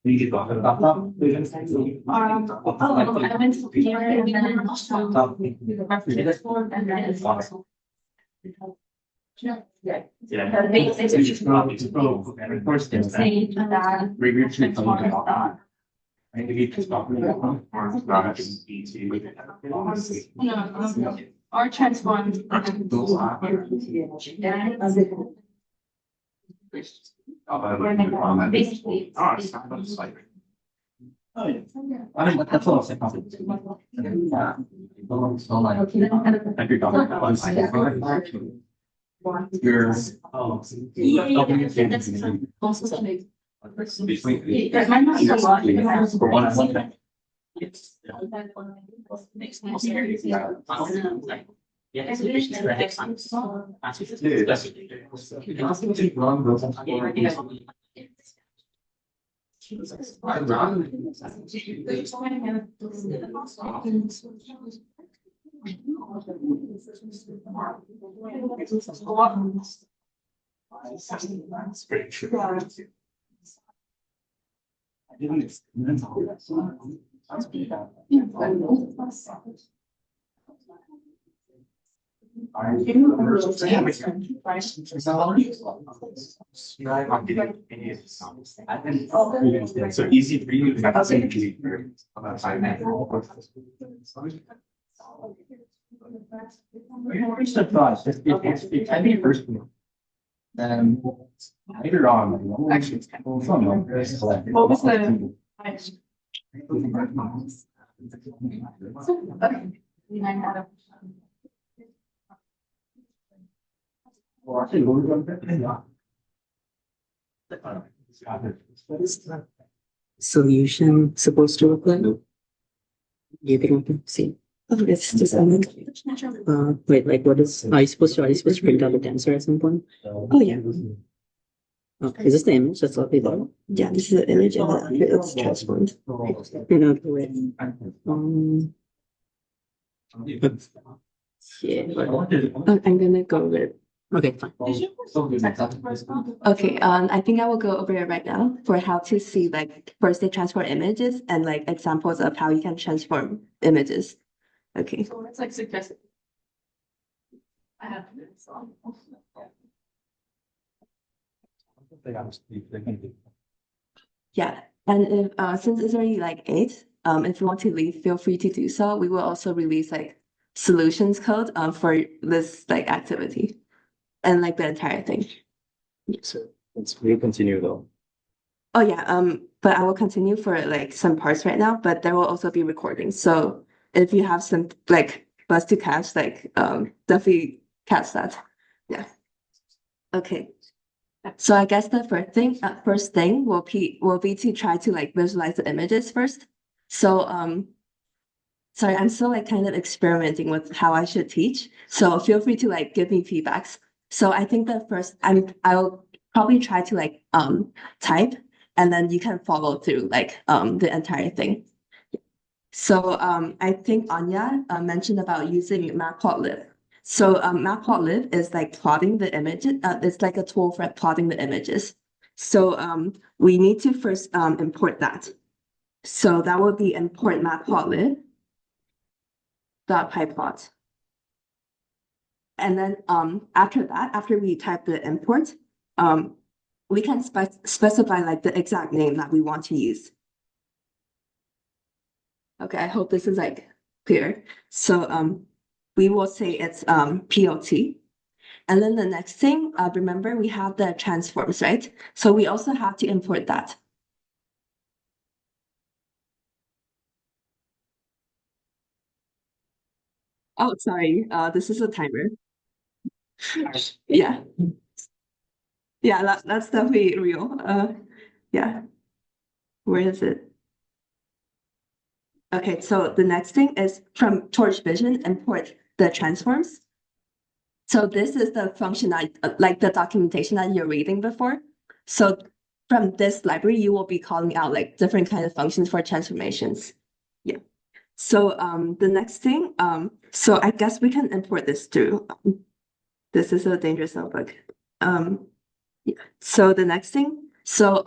We get talking about that. I went to here and then also reference form and then it's also. Yeah. Yeah. The basics are just And of course, there's that. saying that. Transform that. I think it's talking about not easy. No, or transformed. Basically. Oh, yeah. I mean, that's all I'm saying. You're. There might not be a lot. For one. Yeah. That's pretty true. I didn't. So easy for you. First of all, it's I think first one. Then later on, actually, it's kind of fun. What was the? What is the solution supposed to look like? Do you think we can see? Oh, it's just Wait, like are you supposed to print out the tensor at some point? oh yeah. Oh, is this the image that's up there? Yeah, this is the image and then it's transformed. And okay, wait. Yeah. I'm gonna go with Okay, fine. okay, I think I will go over it right now for how to see like first they transform images and like examples of how you can transform images. Okay. So it's like suggested. I have this on. Yeah, and if since it's already like 8, if you want to leave, feel free to do so. We will also release like solutions code for this like activity and like the entire thing. So we'll continue though. Oh yeah, but I will continue for like some parts right now, but there will also be recordings. So if you have some like buzz to catch, like definitely catch that. Yeah. Okay. So I guess the first thing will be to try to like visualize the images first. So sorry, I'm still like kind of experimenting with how I should teach. So feel free to like give me feedbacks. So I think the first I'll probably try to like type and then you can follow through like the entire thing. So I think Anya mentioned about using matplotlib. So matplotlib is like plotting the images. It's like a tool for plotting the images. So we need to first import that. So that will be import matplotlib dot pyplot. And then after that, after we type the import, we can specify like the exact name that we want to use. Okay, I hope this is like clear. So we will say it's POT. And then the next thing, remember we have the transforms, right? So we also have to import that. Oh, sorry, this is a timer. Yeah. Yeah, that's definitely real. Yeah. Where is it? Okay, so the next thing is from Torch Vision, import the transforms. So this is the function like the documentation that you're reading before. So from this library, you will be calling out like different kind of functions for transformations. Yeah. So the next thing, so I guess we can import this too. This is a dangerous notebook. Yeah. So the next thing, so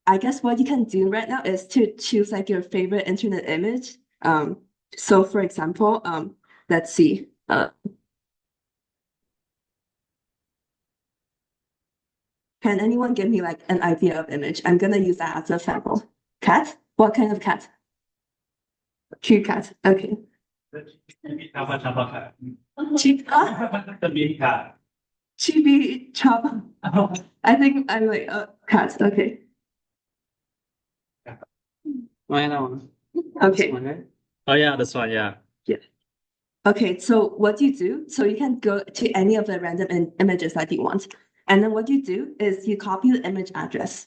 I guess what you can do right now is to choose like your favorite internet image. So for example, let's see. Can anyone give me like an idea of image? I'm gonna use that as a sample. Cat? What kind of cat? Cute cat. Okay. How much about that? Cheap. The big cat. Chibi chop. I think I'm like cat. Okay. Why that one? Okay. This one, right? Oh yeah, that's fine. Yeah. Okay, so what you do, so you can go to any of the random images that you want. And then what you do is you copy the image address.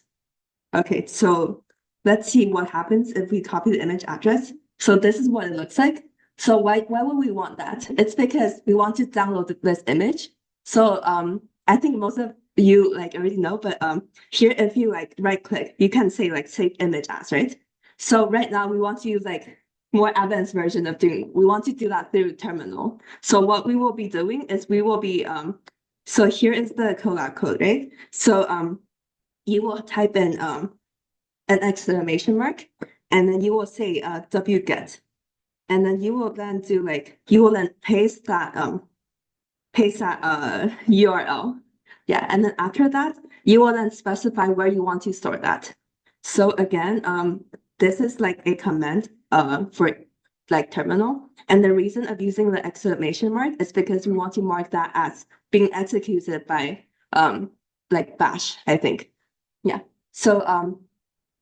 Okay, so let's see what happens if we copy the image address. So this is what it looks like. So why would we want that? It's because we want to download this image. So I think most of you like already know, but here if you like right click, you can say like save image as, right? So right now we want to use like more advanced version of doing, we want to do that through terminal. So what we will be doing is we will be so here is the Colab code, right? So you will type in an exclamation mark and then you will say wget. And then you will then do like you will then paste that URL. Yeah, and then after that, you will then specify where you want to store that. So again, this is like a command for like terminal. And the reason of using the exclamation mark is because we want to mark that as being executed by like bash, I think. Yeah. So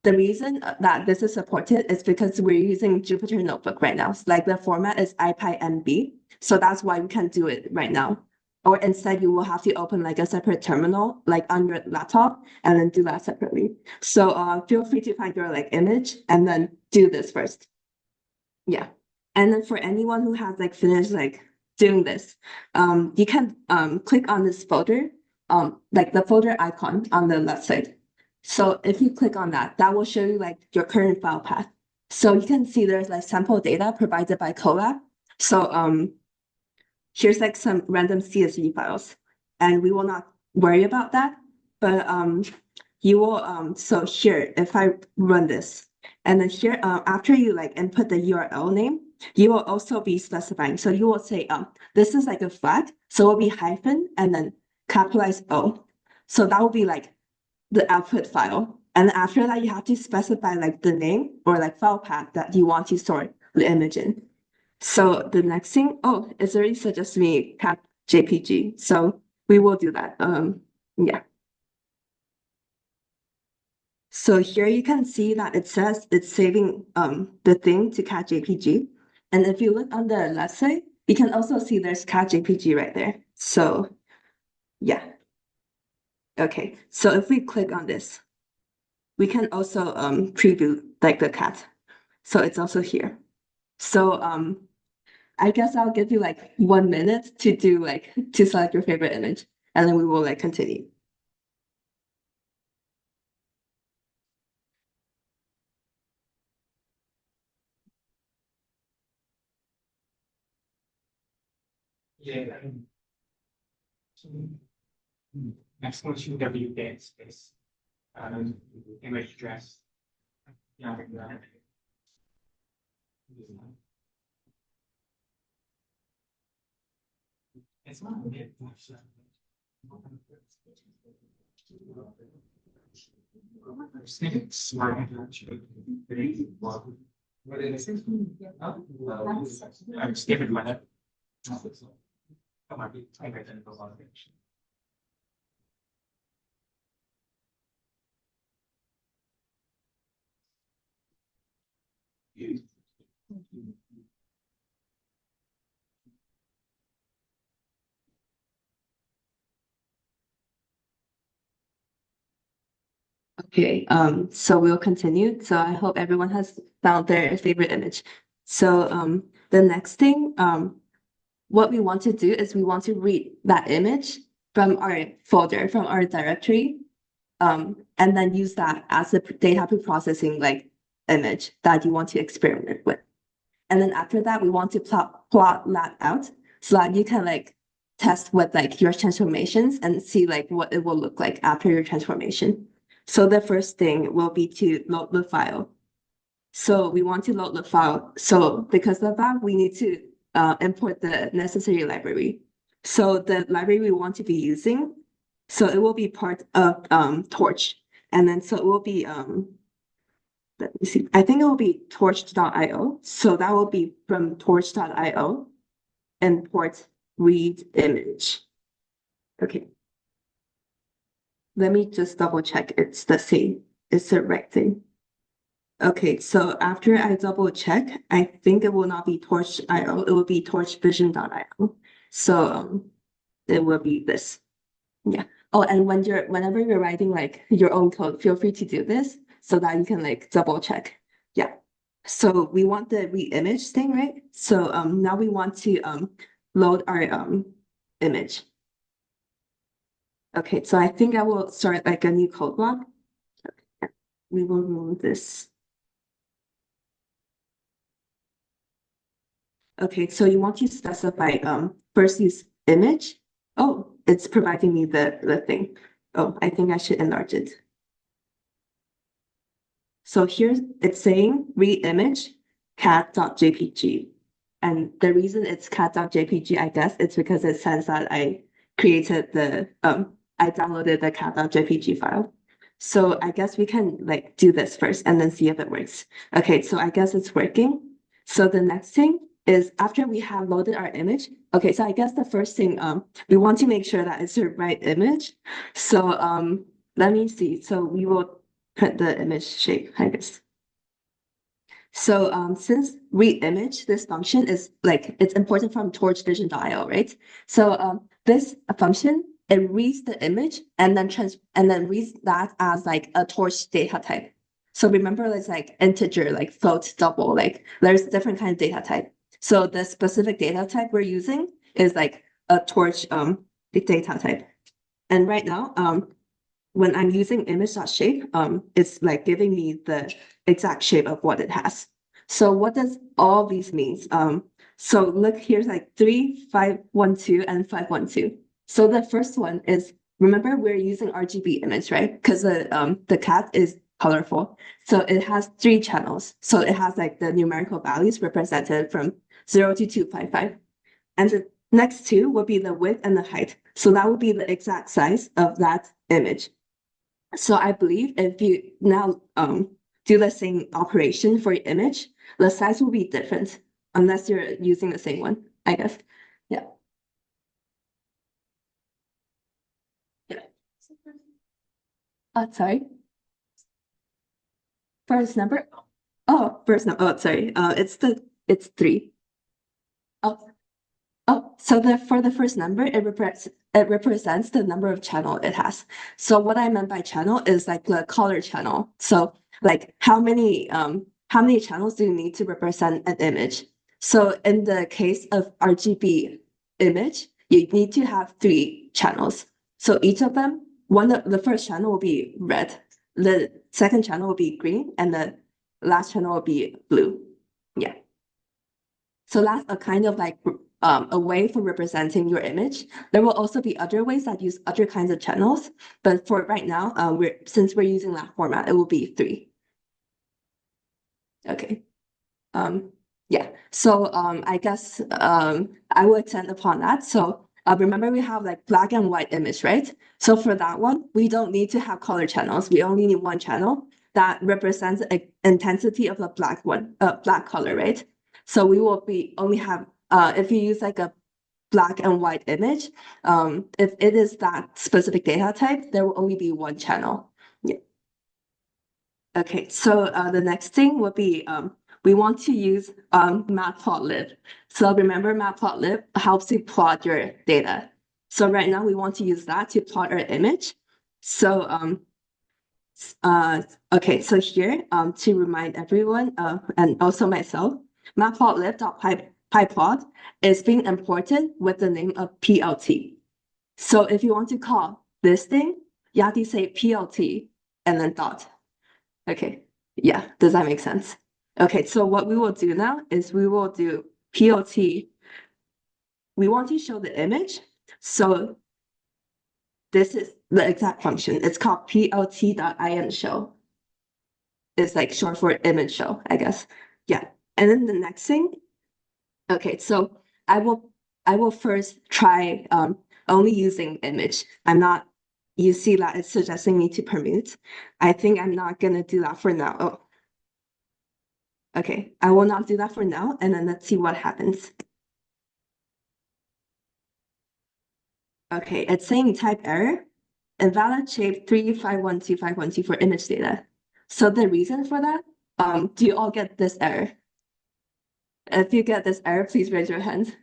the reason that this is supported is because we're using Jupyter Notebook right now. So, like the format is IPyNB. So that's why we can do it right now. Or instead, you will have to open like a separate terminal, like on your laptop, and then do that separately. So feel free to find your like image and then do this first. Yeah. And then for anyone who has like finished like doing this, you can click on this folder, like the folder icon on the left side. So if you click on that, that will show you like your current file path. So you can see there's like sample data provided by Colab. So here's like some random CSV files, and we will not worry about that. But you will so here if I run this, and then here after you like input the URL name, you will also be specifying. So you will say this is like a flag, so it will be hyphen and then capitalized O. So that will be like the output file. And after that, you have to specify like the name or like file path that you want to store the image in. So the next thing, oh, it's already suggested me cat JPG. So we will do that. Yeah. So here you can see that it says it's saving the thing to cat JPG. And if you look on the left side, you can also see there's cat JPG right there. So yeah. Okay, so if we click on this, we can also preview like the cat. So it's also here. So I guess I'll give you like 1 minute to do like to select your favorite image, and then we will like continue. Yeah. Next one should WK space. Image address. Yeah. It's not a bit. Smart. What is it? I'm skipping my head. Come on, I got that a lot of things. Okay, so we'll continue. So I hope everyone has found their favorite image. So the next thing, what we want to do is we want to read that image from our folder, from our directory, and then use that as a data preprocessing like image that you want to experiment with. And then after that, we want to plot that out so that you can like test with like your transformations and see like what it will look like after your transformation. So the first thing will be to load the file. So we want to load the file. So because of that, we need to import the necessary library. So the library we want to be using, so it will be part of Torch. And then so it will be let me see. I think it will be torch.io. So that will be from torch.io, import read image. Okay. Let me just double check it's the same. It's the right thing. Okay, so after I double check, I think it will not be torch.io. It will be torchvision.io. So it will be this. Yeah. Oh, and whenever you're writing like your own code, feel free to do this so that you can like double check. Yeah. So we want the reimage thing, right? So now we want to load our image. Okay, so I think I will start like a new code block. Okay. We will remove this. Okay, so you want to specify first use image. Oh, it's providing me the thing. Oh, I think I should enlarge it. So here it's saying reimage cat.jpg. And the reason it's cat.jpg, I guess, it's because it says that I created the I downloaded the cat.jpg file. So I guess we can like do this first and then see if it works. Okay, so I guess it's working. So the next thing is after we have loaded our image. Okay, so I guess the first thing we want to make sure that it's the right image. So let me see. So we will put the image shape, I guess. So since read image, this function is like it's important from torch vision.io, right? So this function, it reads the image and then reads that as like a torch data type. So remember, it's like integer, like float, double, like there's different kind of data type. So the specific data type we're using is like a torch data type. And right now, when I'm using image.shape, it's like giving me the exact shape of what it has. So what does all these means? So look, here's like 3, 5, 1, 2, and 5, 1, 2. So the first one is, remember we're using RGB image, right? Because the cat is colorful. So it has 3 channels. So it has like the numerical values represented from 0 to 255. And the next 2 will be the width and the height. So that would be the exact size of that image. So I believe if you now do the same operation for your image, the size will be different unless you're using the same one, I guess. Yeah. Yeah. Sorry. First number. Oh, first number. Oh, sorry. It's 3. Oh, so for the first number, it represents the number of channel it has. So what I meant by channel is like the color channel. So like how many channels do you need to represent an image? So in the case of RGB image, you need to have 3 channels. So each of them, the first channel will be red, the second channel will be green, and the last channel will be blue. Yeah. So that's a kind of like a way for representing your image. There will also be other ways that use other kinds of channels, but for right now, since we're using that format, it will be 3. Okay. Yeah. So I guess I will extend upon that. So remember we have like black and white image, right? So for that one, we don't need to have color channels. We only need one channel that represents an intensity of the black color, right? So we will only have if you use like a black and white image, if it is that specific data type, there will only be one channel. Yeah. Okay, so the next thing would be we want to use matplotlib. So remember matplotlib helps you plot your data. So right now we want to use that to plot our image. So okay, so here to remind everyone and also myself, matplotlib.pyplot is being imported with the name of PLT. So if you want to call this thing, you have to say PLT and then dot. Okay, yeah, does that make sense? Okay, so what we will do now is we will do PLT. We want to show the image. So this is the exact function. It's called plt.imShow. It's like short for image show, I guess. Yeah. And then the next thing. Okay, so I will first try only using image. You see that it's suggesting me to permute. I think I'm not gonna do that for now. Oh. Okay, I will not do that for now, and then let's see what happens. Okay, it's saying type error, invalid shape 3512512 for image data. So the reason for that, do you all get this error? If you get this error, please raise your hand.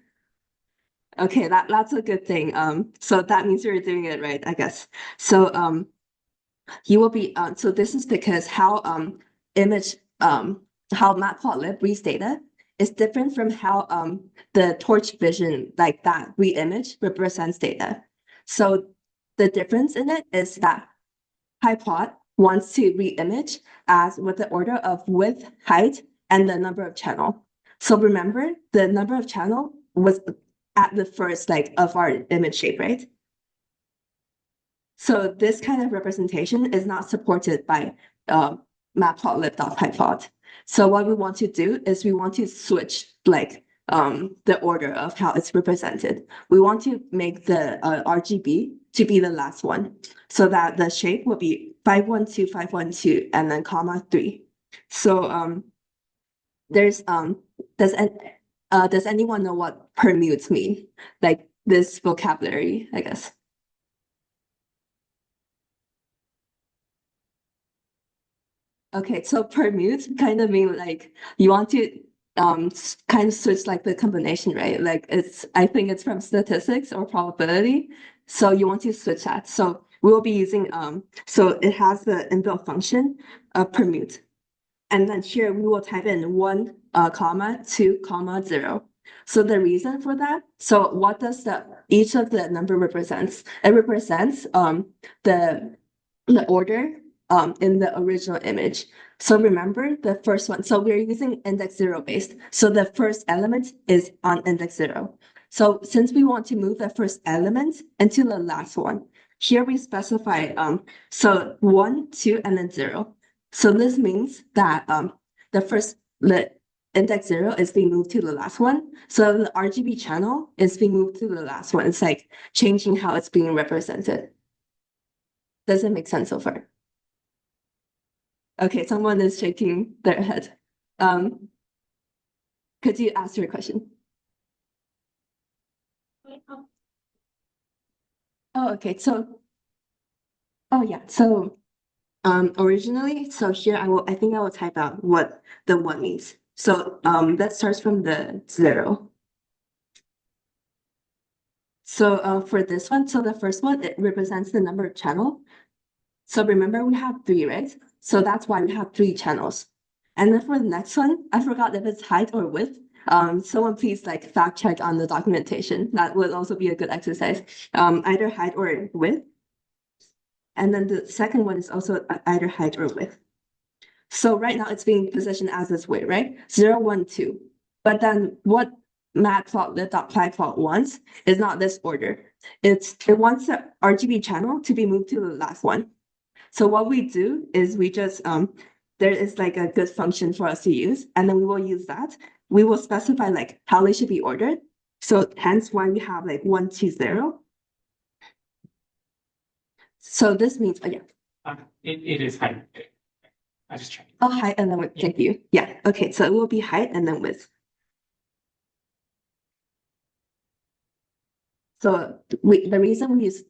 Okay, that's a good thing. So that means you're doing it right, I guess. So you will be so this is because how image how matplotlib reads data is different from how the torch vision like that reimage represents data. So the difference in it is that pyplot wants to reimage as with the order of width, height, and the number of channel. So remember the number of channel was at the first like of our image shape, right? So this kind of representation is not supported by matplotlib.pyplot. So what we want to do is we want to switch like the order of how it's represented. We want to make the RGB to be the last one so that the shape will be 512, 512, and then comma 3. So there's does anyone know what permutes mean? Like this vocabulary, I guess. Okay, so permute kind of mean like you want to kind of switch like the combination, right? Like I think it's from statistics or probability. So you want to switch that. So we'll be using so it has the inbuilt function of permute. And then here we will type in 1, comma, 2, comma, 0. So the reason for that, so what does each of the number represents? It represents the order in the original image. So remember the first one. So we're using index 0 based. So the first element is on index 0. So since we want to move the first element into the last one, here we specify so 1, 2, and then 0. So this means that the index 0 is being moved to the last one. So the RGB channel is being moved to the last one. It's like changing how it's being represented. Does it make sense so far? Okay, someone is shaking their head. Could you ask your question? Oh, okay. So, oh yeah. So, originally, so here I think I will type out what the 1 means. So, that starts from the 0. So, for this one, so the first one, it represents the number of channel. So remember we have 3, right? So that's why we have 3 channels. And then for the next one, I forgot if it's height or width. Someone please like fact check on the documentation. That would also be a good exercise. Either height or width. And then the second one is also either height or width. So right now it's being positioned as this way, right? 0, 1, 2. But then what matplotlib.pyplot wants is not this order. It wants the RGB channel to be moved to the last one. So what we do is we just there is like a good function for us to use, and then we will use that. We will specify like how they should be ordered. So hence why we have like 1, 2, 0. So this means yeah. It is height. I just checked. Oh, height and then width. Thank you. Yeah. Okay. So it will be height and then width. So the reason we use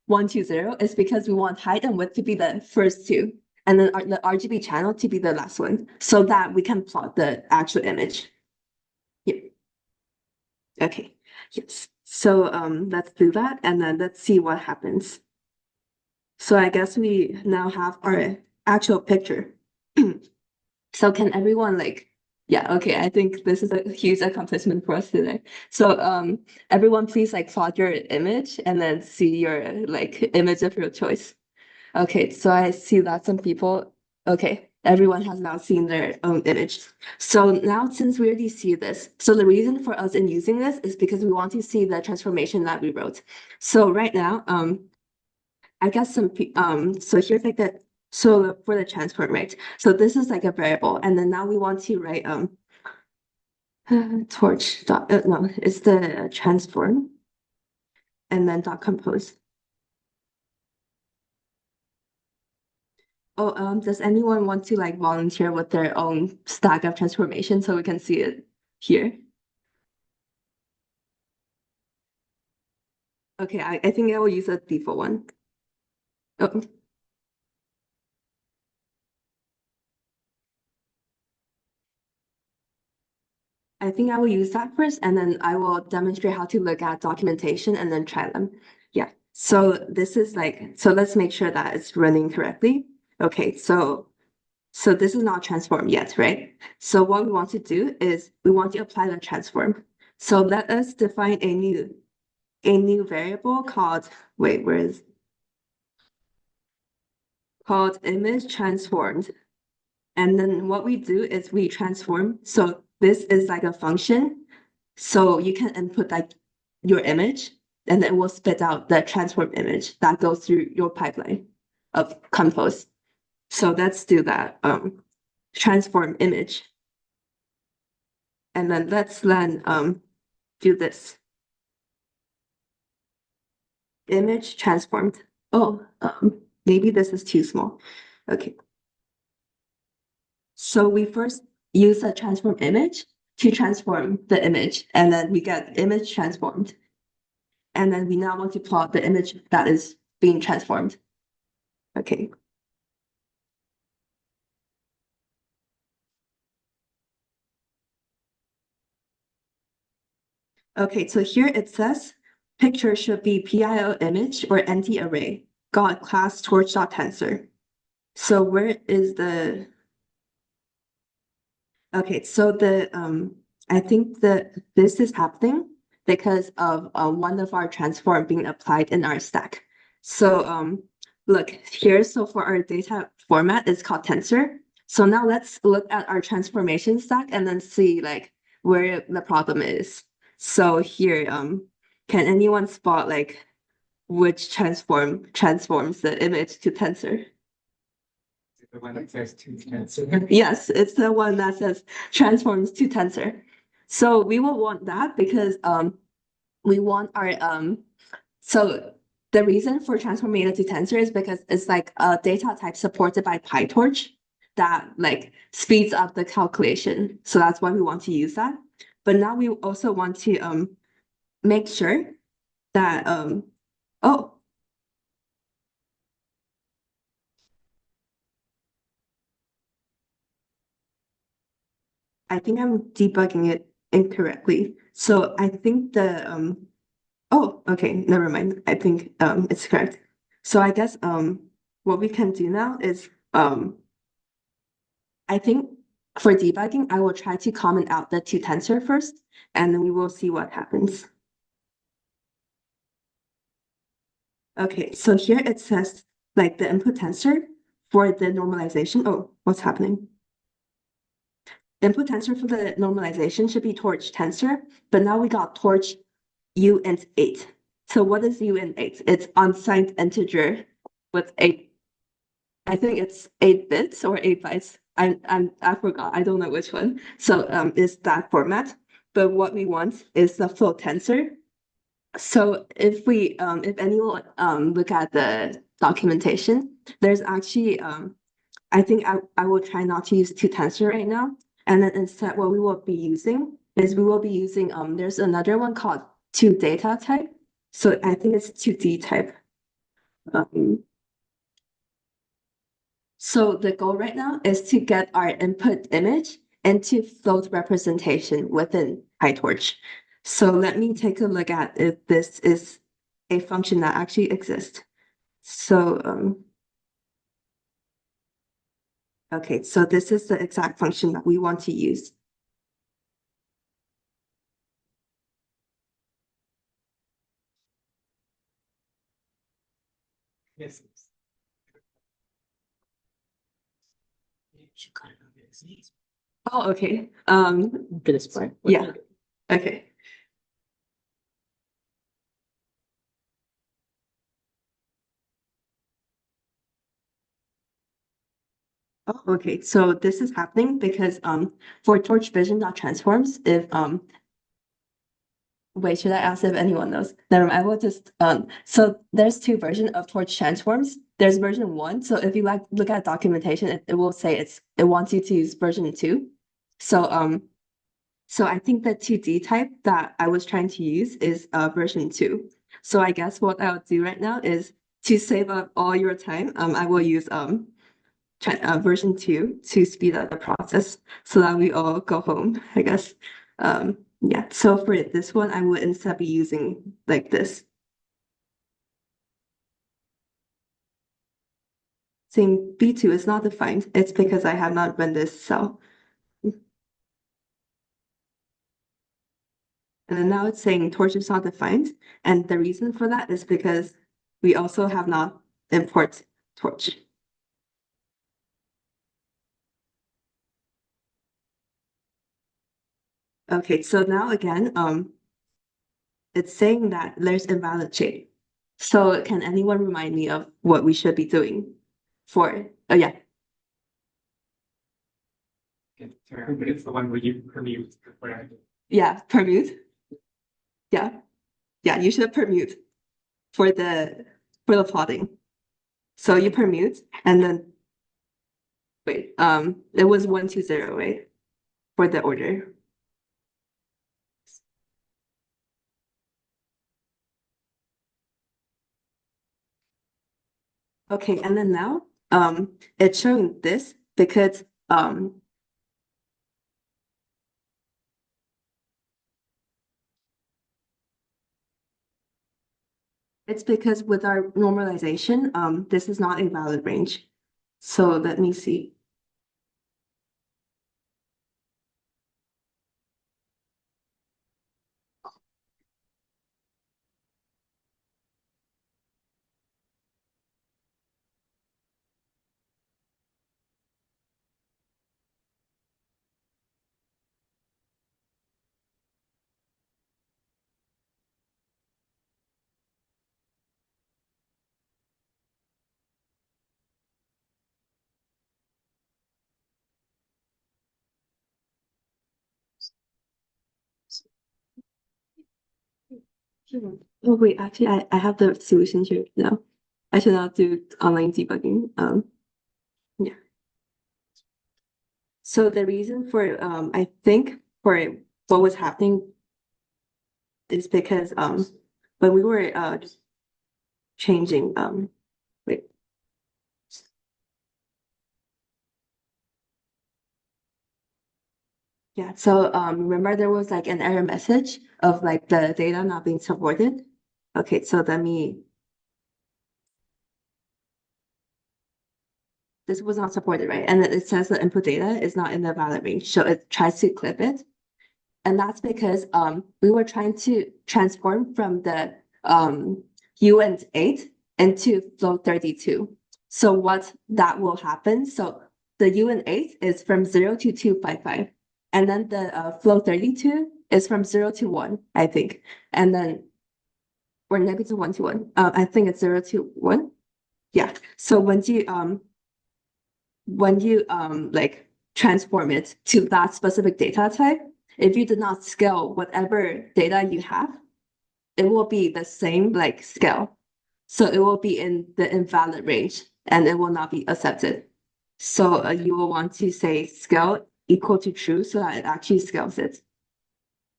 1, 2, 0 is because we want height and width to be the first two, and then the RGB channel to be the last one, so that we can plot the actual image. Yeah. Okay. Yes. So let's do that, and then let's see what happens. So I guess we now have our actual picture. So can everyone like, yeah, okay, I think this is a huge accomplishment for us today. So everyone please like plot your image and then see your like image of your choice. Okay, so I see that some people, okay, everyone has now seen their own image. So now since we already see this, so the reason for us in using this is because we want to see the transformation that we wrote. So right now, I guess so here's like the, so for the transform, right? So this is like a variable, and then now we want to write torch dot, no, it's the transform, and then dot compose. Oh, does anyone want to like volunteer with their own stack of transformation so we can see it here? Okay, I think I will use a default one. Oh. I think I will use that first, and then I will demonstrate how to look at documentation and then try them. Yeah, so this is like, so let's make sure that it's running correctly. Okay, so this is not transformed yet, right? So what we want to do is we want to apply the transform. So let us define a new variable called, wait, where is, called image transformed. And then what we do is we transform. So this is like a function. So you can input like your image, and then it will spit out the transform image that goes through your pipeline of compose. So let's do that. Transform image. And then let's do this. Image transformed. Oh, maybe this is too small. Okay. So we first use a transform image to transform the image, and then we get image transformed. And then we now want to plot the image that is being transformed. Okay. Okay, so here it says picture should be PIO image or NT array. Got class torch.tensor. So where is the okay, so I think that this is happening because of one of our transform being applied in our stack. So look here, so for our data format is called tensor. So now let's look at our transformation stack and then see like where the problem is. So here, can anyone spot like which transforms the image to tensor? The one that says two tensor. Yes, it's the one that says transforms to tensor. So we will want that because we want our so the reason for transforming it to tensor is because it's like a data type supported by PyTorch that like speeds up the calculation. So that's why we want to use that. But now we also want to make sure that oh, I think I'm debugging it incorrectly. So I think the oh, okay, never mind. I think it's correct. So I guess what we can do now is I think for debugging, I will try to comment out the two tensor first, and then we will see what happens. Okay, so here it says like the input tensor for the normalization. Oh, what's happening? Input tensor for the normalization should be torch tensor, but now we got torch U and 8. So what is U and 8? It's unsigned integer with 8. I think it's 8 bits or 8 bytes. I forgot. I don't know which one. So it's that format. But what we want is the float tensor. So if anyone look at the documentation, there's actually I think I will try not to use two tensor right now. And then instead what we will be using is we will be using there's another one called two data type. So I think it's 2D type. So the goal right now is to get our input image into float representation within PyTorch. So let me take a look at if this is a function that actually exists. So okay, so this is the exact function that we want to use. Yes. Oh, okay. To this part. What Yeah. do you do? Okay. Oh, okay. So this is happening because for torch vision.transforms, if wait, should I ask if anyone knows? Never mind. I will just so there's two versions of torch transforms. There's version 1. So if you like look at documentation, it will say it wants you to use version 2. So I think the 2D type that I was trying to use is version 2. So I guess what I'll do right now is to save up all your time, I will use version 2 to speed up the process so that we all go home, I guess. Yeah, so for this one, I would instead be using like this. Saying B2 is not defined, it's because I have not run this cell. And then now it's saying torch is not defined. And the reason for that is because we also have not import torch. Okay, so now again, it's saying that there's invalid shape. So can anyone remind me of what we should be doing for, oh yeah. But it's the one where you permute. Yeah, permute. Yeah. Yeah, you should permute for the plotting. So you permute and then wait, it was 120, right? for the order. Okay, and then now it's showing this because it's because with our normalization, this is not a valid range. So let me see. Oh wait, actually I have the solution here now. I should not do online debugging. Yeah. So the reason for I think for what was happening is because when we were changing wait. Yeah, so remember there was like an error message of like the data not being supported. Okay, so let me this was not supported, right? And it says the input data is not in the valid range. So it tries to clip it. And that's because we were trying to transform from the UN8 into flow 32. So what that will happen, so the UN8 is from 0 to 255. And then the flow 32 is from 0 to 1, I think. And then or negative 1 to 1. I think it's 0 to 1. Yeah. So when you like transform it to that specific data type, if you did not scale whatever data you have, it will be the same like scale. So it will be in the invalid range and it will not be accepted. So you will want to say scale equal to true so that it actually scales it.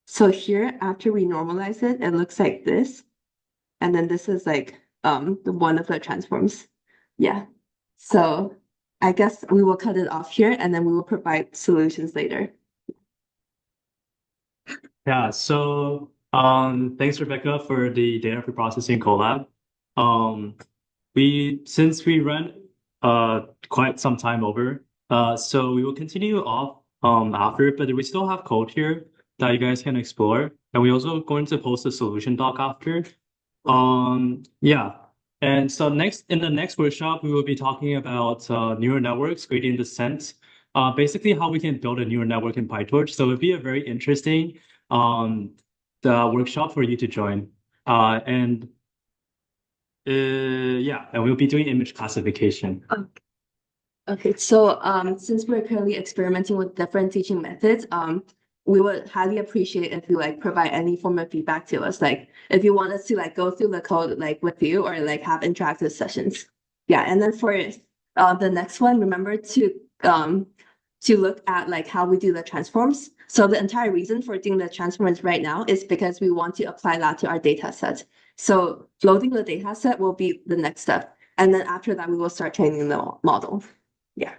So here, after we normalize it, it looks like this. And then this is like the one of the transforms. Yeah. So I guess we will cut it off here and then we will provide solutions later. Yeah, so thanks Rebecca for the data preprocessing collab. Since we ran quite some time over, so we will continue off after, but we still have code here that you guys can explore. And we also going to post a solution doc after. Yeah. And so in the next workshop, we will be talking about neural networks, gradient descent, basically how we can build a neural network in PyTorch. So it'll be a very interesting the workshop for you to join. Yeah, and we'll be doing image classification. Okay, so since we're currently experimenting with different teaching methods, we would highly appreciate if you like provide any form of feedback to us. Like if you want us to like go through the code like with you or like have interactive sessions. Yeah, and then for the next one, remember to look at like how we do the transforms. So the entire reason for doing the transforms right now is because we want to apply that to our data set. So loading the data set will be the next step. And then after that, we will start training the model. Yeah.